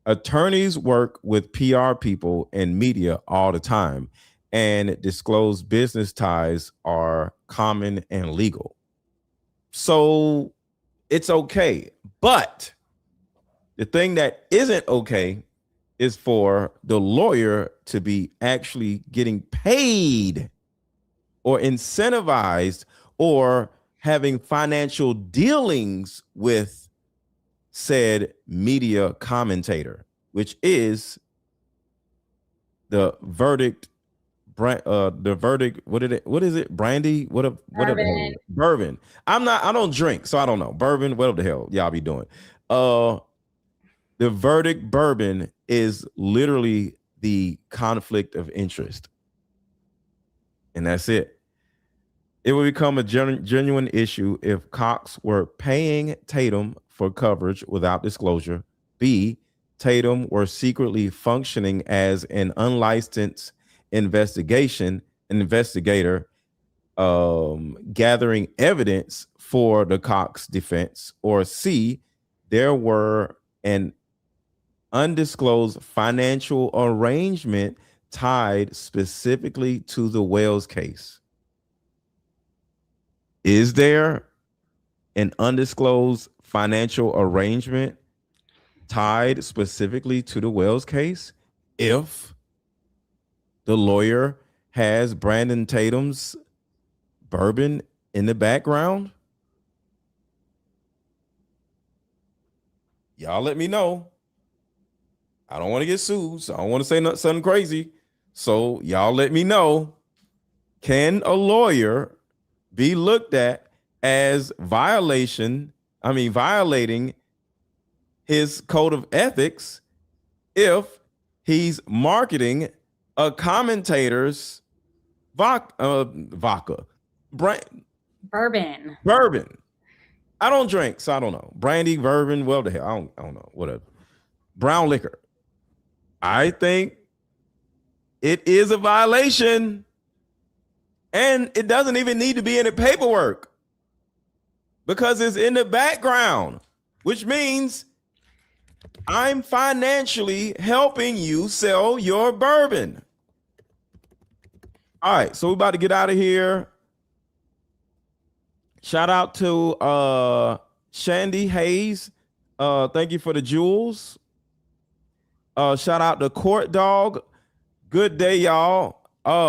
Attorneys work with PR people and media all the time, and disclosed business ties are common and legal. So it's okay. But the thing that isn't okay is for the lawyer to be actually getting paid or incentivized or having financial dealings with said media commentator, which is the verdict. The verdict. What is it? Brandy. What? Bourbon. I don't drink, so I don't know. Bourbon. What the hell y'all be doing? The verdict bourbon is literally the conflict of interest, and that's it. It would become a genuine issue if Cox were paying Tatum for coverage without disclosure. B, Tatum were secretly functioning as an unlicensed investigator, gathering evidence for the Cox defense. Or C, there were an undisclosed financial arrangement tied specifically to the Wells case. Is there an undisclosed financial arrangement tied specifically to the Wells case if the lawyer has Brandon Tatum's bourbon in the background? Y'all let me know. I don't want to get sued, so I don't want to say something crazy. So y'all let me know. Can a lawyer be looked at as violating his code of ethics if he's marketing a commentator's bourbon? I don't drink, so I don't know. Brandy, bourbon, well, the hell, I don't know. Whatever. Brown liquor. I think it is a violation, and it doesn't even need to be in the paperwork because it's in the background, which means I'm financially helping you sell your bourbon. All right, so we're about to get out of here. Shout out to Shandy Hayes. Thank you for the jewels. Shout out to Court Dog. Good day, y'all.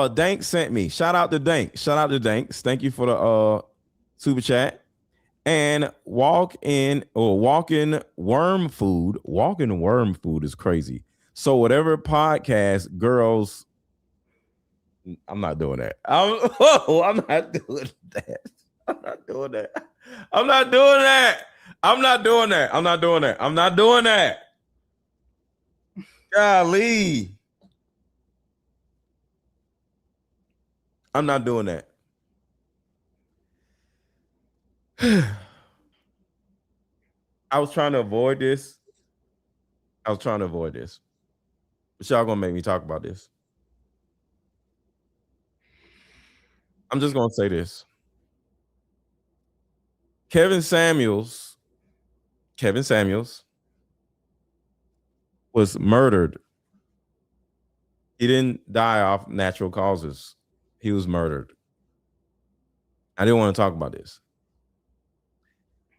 Dank sent me. Shout out to Dank. Shout out to Danks. Thank you for the super chat. And walking worm food. Walking worm food is crazy. So whatever podcast girls, I'm not doing that. I'm not doing that. I'm not doing that. I'm not doing that. I'm not doing that. I'm not doing that. I'm not doing that. Golly. I'm not doing that. I was trying to avoid this. But y'all gonna make me talk about this. I'm just gonna say this. Kevin Samuels was murdered. He didn't die off natural causes. He was murdered. I didn't want to talk about this.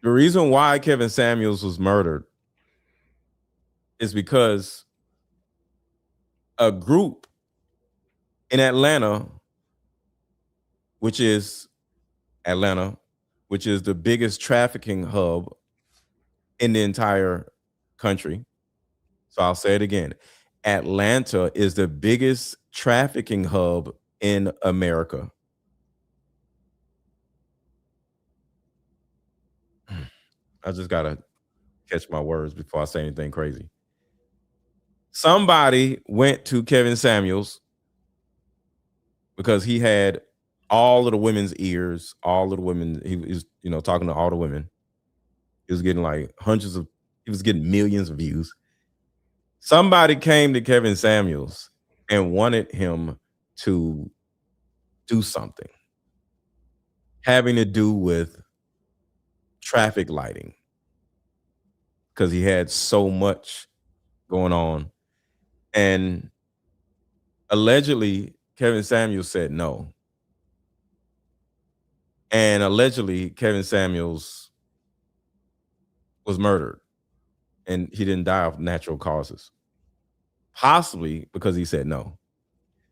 The reason why Kevin Samuels was murdered is because a group in Atlanta, which is the biggest trafficking hub in the entire country. So I'll say it again. Atlanta is the biggest trafficking hub in America. I just got to catch my words before I say anything crazy. Somebody went to Kevin Samuels because he had all of the women's ears, all of the women. He was, talking to all the women. He was getting he was getting millions of views. Somebody came to Kevin Samuels and wanted him to do something. having to do with traffic lighting because he had so much going on. And allegedly, Kevin Samuels said no. And allegedly, Kevin Samuels was murdered and he didn't die of natural causes, possibly because he said no.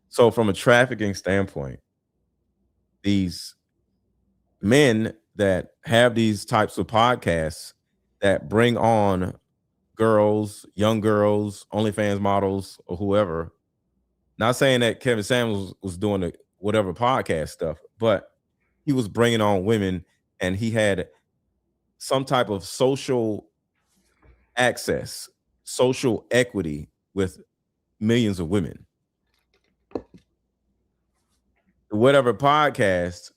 So from a trafficking standpoint, these men that have these types of podcasts that bring on girls, young girls, OnlyFans models, or whoever. Not saying that Kevin Samuels was doing the whatever podcast stuff, but he was bringing on women and he had some type of social access, social equity with millions of women. Whatever podcast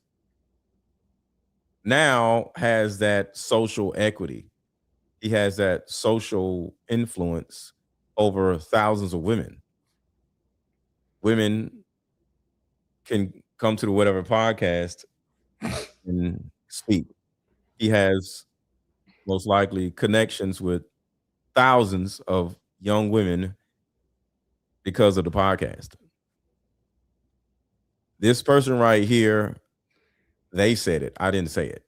now has that social equity. He has that social influence over thousands of women. Women can come to the whatever podcast and speak. He has most likely connections with thousands of young women because of the podcast. This person right here, they said it. I didn't say it.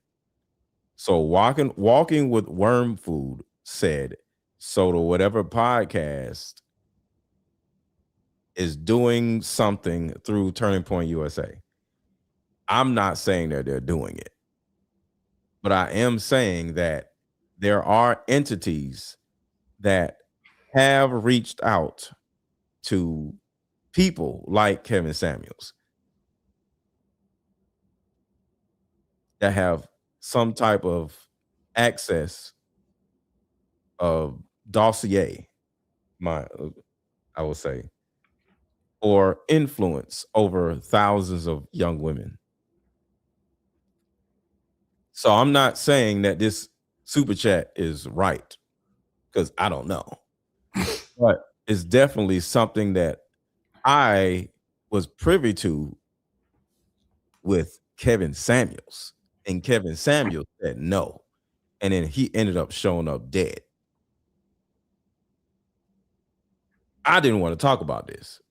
So walking with worm food said, so the whatever podcast is doing something through Turning Point USA. I'm not saying that they're doing it, but I am saying that there are entities that have reached out to people like Kevin Samuels that have some type of access of dossier, I would say, or influence over thousands of young women. So I'm not saying that this super chat is right because I don't know, but it's definitely something that I was privy to with Kevin Samuels. And Kevin Samuels said no. And then he ended up showing up dead. I didn't want to talk about this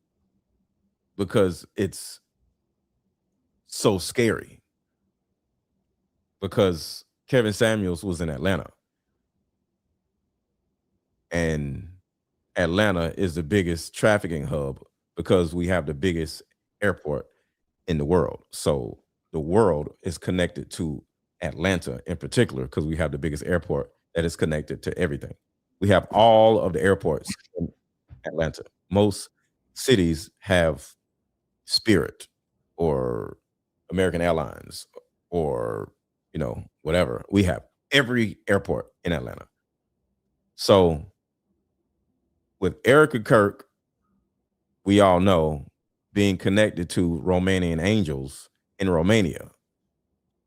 because it's so scary. Because Kevin Samuels was in Atlanta. And Atlanta is the biggest trafficking hub because we have the biggest airport in the world. So the world is connected to Atlanta in particular because we have the biggest airport that is connected to everything. We have all of the airports in Atlanta. Most cities have Spirit or American Airlines or, whatever. We have every airport in Atlanta. So with Erica Kirk, we all know being connected to Romanian angels in Romania.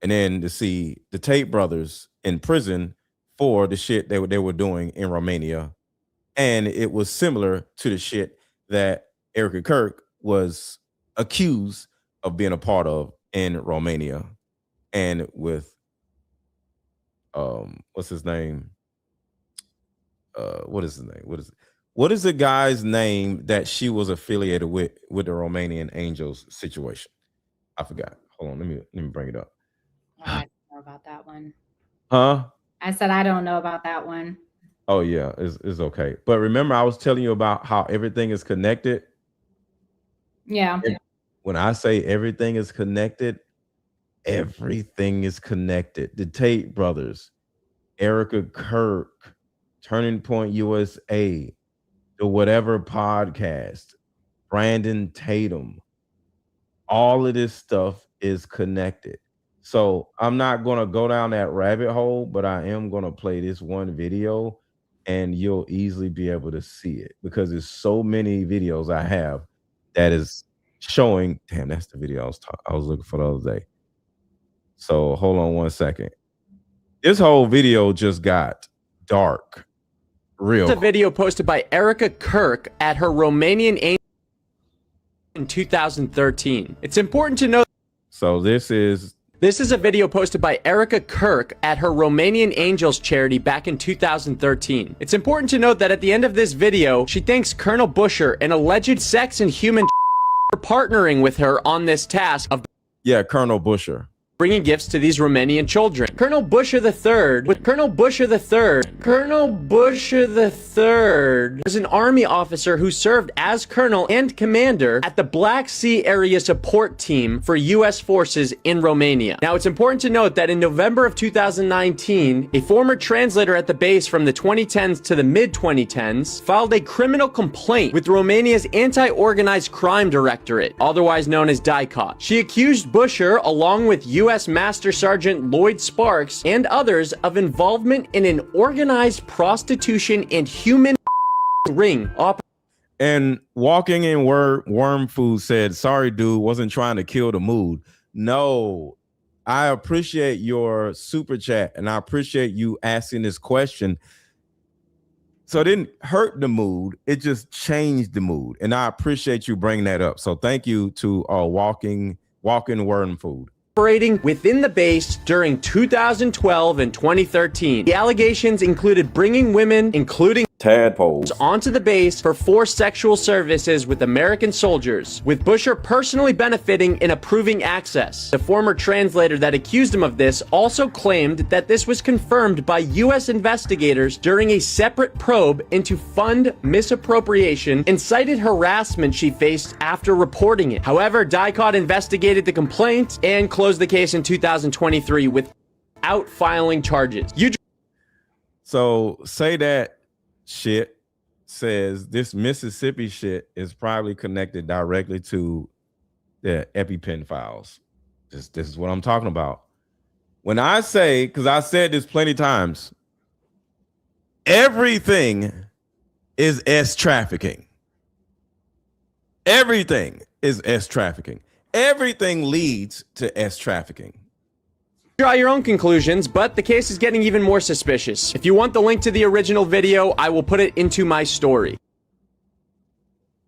And then to see the Tate brothers in prison for the shit they were doing in Romania. And it was similar to the shit that Erica Kirk was accused of being a part of in Romania. And with, what's his name? What is his name? What is the guy's name that she was affiliated with the Romanian Angels situation? I forgot. Hold on, let me bring it up. I don't know about that one. Huh? I said I don't know about that one. Oh yeah, it's okay. But remember, I was telling you about how everything is connected. Yeah. And when I say everything is connected, everything is connected. The Tate brothers, Erica Kirk, Turning Point USA, the whatever podcast, Brandon Tatum, all of this stuff is connected. So I'm not going to go down that rabbit hole, but I am going to play this one video and you'll easily be able to see it because there's so many videos I have that is showing. Damn, that's the video I was looking for the other day. So hold on one second. This whole video just got dark. Real. It's a video posted by Erica Kirk at her Romanian angel in 2013. It's important to know. So this is This is a video posted by Erica Kirk at her Romanian Angels charity back in 2013. It's important to note that at the end of this video, she thanks Colonel Busher, an alleged sex and human for partnering with her on this task of Colonel Busher. bringing gifts to these Romanian children. Colonel Busher III was an army officer who served as colonel and commander at the Black Sea Area Support Team for U.S. forces in Romania. Now, it's important to note that in November of 2019, a former translator at the base from the 2010s to the mid-2010s filed a criminal complaint with Romania's Anti-Organized Crime Directorate, otherwise known as DICOT. She accused Busher, along with U.S. Master Sergeant Lloyd Sparks and others, of involvement in an organized prostitution and human ring operation. And Walking in Worm Food said, sorry, dude, wasn't trying to kill the mood. No, I appreciate your super chat and I appreciate you asking this question. So it didn't hurt the mood. It just changed the mood. And I appreciate you bringing that up. So thank you to Walking Worm Food. Operating within the base during 2012 and 2013. The allegations included bringing women, including tadpoles, onto the base for forced sexual services with American soldiers, with Busher personally benefiting and approving access. The former translator that accused him of this also claimed that this was confirmed by U.S. investigators during a separate probe into fund misappropriation and cited harassment she faced after reporting it. However, DICOT investigated the complaint and closed the case in 2023 without filing charges. So say that shit says this Mississippi shit is probably connected directly to the EpiPen files. This is what I'm talking about. When I say, because I said this plenty of times, everything is S trafficking. Everything is S trafficking. Everything leads to S trafficking. Draw your own conclusions, but the case is getting even more suspicious. If you want the link to the original video, I will put it into my story.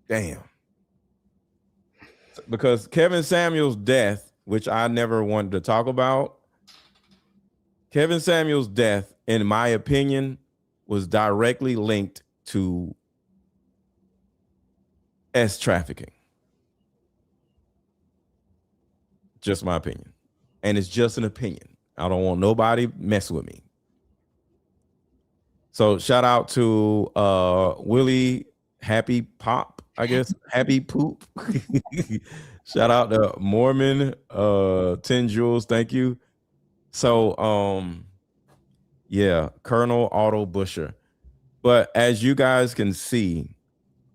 Damn. Because Kevin Samuel's death, which I never wanted to talk about, Kevin Samuel's death, in my opinion, was directly linked to S trafficking. Just my opinion. And it's just an opinion. I don't want nobody messing with me. So shout out to Willie Happy Pop, I guess. Happy Poop. Shout out to Mormon 10 Jewels. Thank you. So yeah, Colonel Otto Busher. But as you guys can see,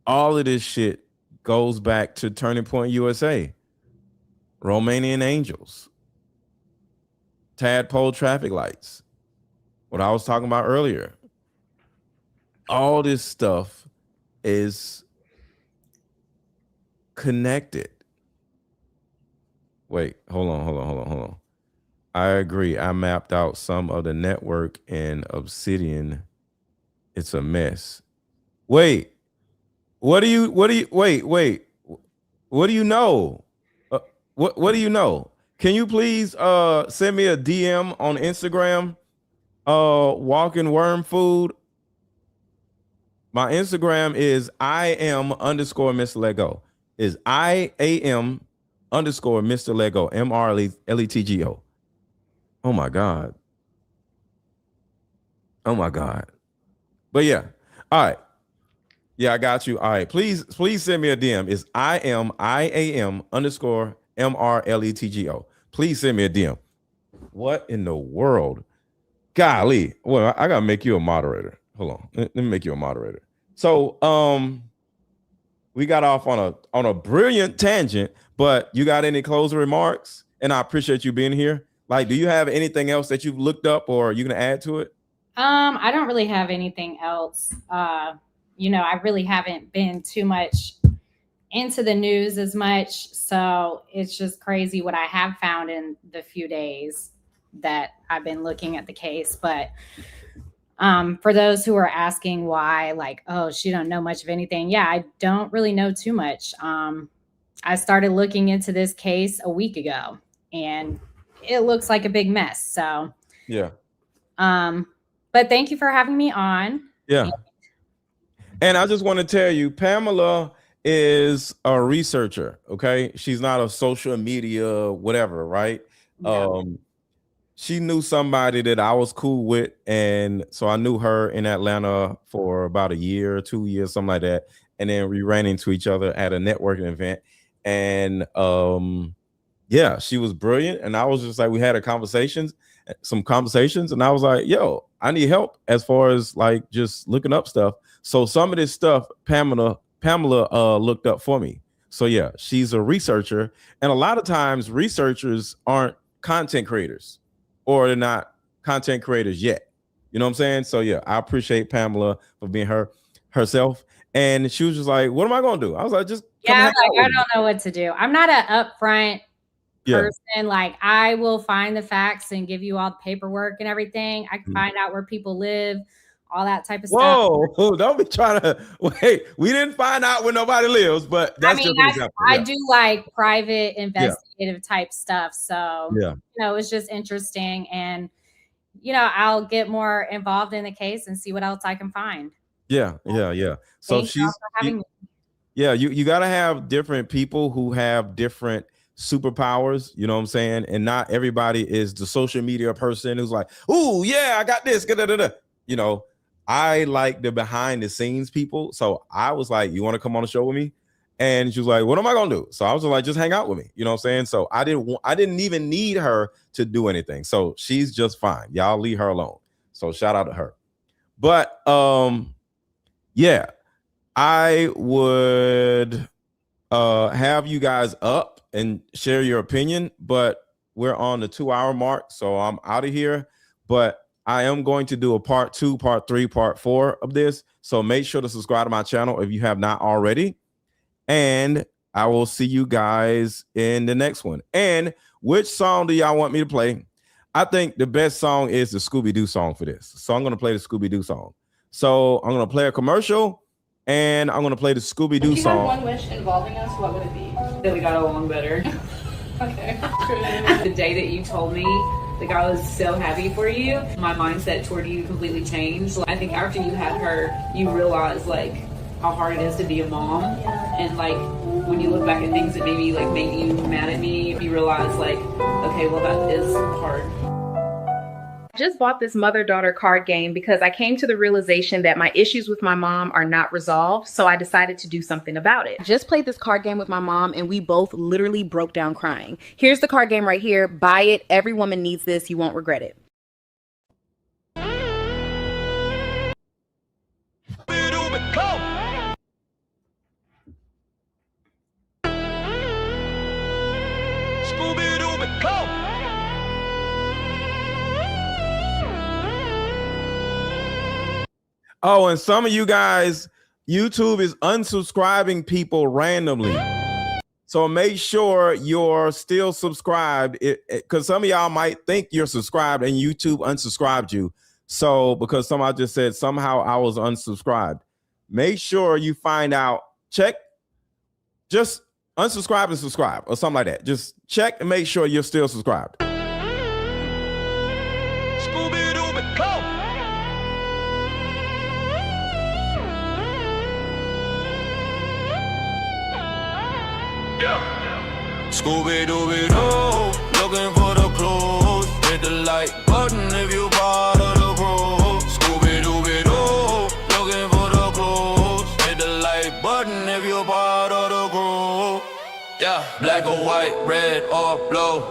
all of this shit goes back to Turning Point USA. Romanian Angels, tadpole traffic lights, what I was talking about earlier. All this stuff is connected. Wait, hold on. I agree. I mapped out some of the network in Obsidian. It's a mess. Wait, what do you know? What do you know? Can you please send me a DM on Instagram? Walking Worm Food. My Instagram is IAM_Mr. Lego. Is IAM_Mr. Lego. MRLETGO. Oh my God. But yeah. All right. Yeah, I got you. All right. Please send me a DM. It's IAM_MRLETGO. Please send me a DM. What in the world? Golly. Well, I gotta make you a moderator. Hold on. Let me make you a moderator. So we got off on a brilliant tangent, but you got any closing remarks? And I appreciate you being here. Like, do you have anything else that you've looked up or you gonna add to it? I don't really have anything else. I really haven't been too much into the news as much. So it's just crazy what I have found in the few days that I've been looking at the case. But for those who are asking why, like, oh, she don't know much of anything. Yeah, I don't really know too much. I started looking into this case a week ago, and it looks like a big mess. So, Yeah. But thank you for having me on. Yeah. And I just want to tell you, Pamela is a researcher. Okay. She's not a social media, whatever. Right. She knew somebody that I was cool with. And so I knew her in Atlanta for about a year or 2 years, something like that. And then we ran into each other at a networking event. And yeah, she was brilliant. And I was just like, we had some conversations. And I was like, yo, I need help as far as like just looking up stuff. So some of this stuff, Pamela looked up for me. So yeah, she's a researcher. And a lot of times researchers aren't content creators, or they're not content creators yet. You know what I'm saying? So yeah, I appreciate Pamela for being herself. And she was just like, what am I going to do? I was like, just come yeah, hang like, out with I me. don't know what to do. I'm not an upfront Yeah. person. Like, I will find the facts and give you all the paperwork and everything. I can find out where people live, all that type of stuff. Whoa, don't be trying to wait. We didn't find out where nobody lives, but that's just an example. I Yeah. do like private investigative type stuff. So, Yeah. it's just interesting. And, I'll get more involved in the case and see what else I can find. Yeah. So Thank y'all for having me. Yeah, you got to have different people who have different superpowers, you know what I'm saying? And not everybody is the social media person who's like, oh yeah, I got this. I like the behind the scenes people. So I was like, you want to come on the show with me? And she was like, what am I going to do? So I was like, just hang out with me. You know what I'm saying? So I didn't even need her to do anything. So she's just fine. Y'all leave her alone. So shout out to her. But yeah, I would have you guys up and share your opinion, but we're on the 2-hour mark. So I'm out of here, but I am going to do a part 2, part 3, part 4 of this. So make sure to subscribe to my channel if you have not already. And I will see you guys in the next one. And which song do y'all want me to play? I think the best song is the Scooby-Doo song for this. So I'm going to play the Scooby-Doo song. So I'm going to play a commercial and I'm going to play the Scooby-Doo If you song. had one wish involving us, what would it be? That we got along better. Okay. The day that you told me, like, I was so happy for you, my mindset toward you completely changed. I think after you had her, you realized like how hard it is to be a mom. And like when you look back at things that maybe like made you mad at me, you realize like, okay, well, that is hard. I just bought this mother-daughter card game because I came to the realization that my issues with my mom are not resolved, so I decided to do something about it. I just played this card game with my mom and we both literally broke down crying. Here's the card game right here. Buy it. Every woman needs this. You won't regret it. Oh, and some of you guys, YouTube is unsubscribing people randomly. So make sure you're still subscribed, because some of y'all might think you're subscribed and YouTube unsubscribed you. So because somebody just said somehow I was unsubscribed. Make sure you find out, check, just unsubscribe and subscribe or something like that. Just check and make sure you're still subscribed. Scooby-Dooby-Doo, looking for the clues. Hit the like button if you part of the crew. Scooby-Dooby-Doo, looking for the clues. Hit the like button if you part of the crew. Yeah, black or white, red or blue.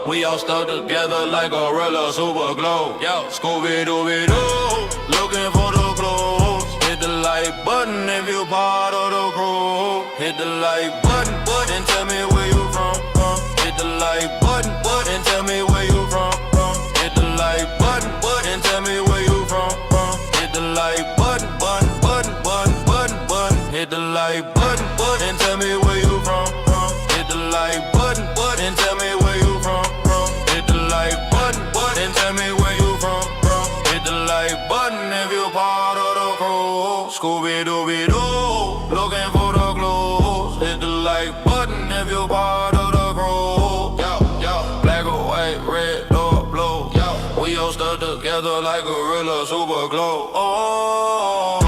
We all stuck together like gorilla super glue. Yo, Scooby-Dooby-Doo, looking for the clues. Hit the like button if you part of the crew. Hit the like button, and tell me where you from. Hit the like button, and tell me where you from. Hit the like button, and tell me where you from. Hit the like button, hit the like button, and tell me where you from. Hit the like button, and tell me where you from. Hit the like button, and tell me where you from. Hit the like button if you part of the crew. Scooby-Dooby-Doo, looking for the clues. Hit the like button if you part of the crew. Yo, black or white, red the globe. Oh.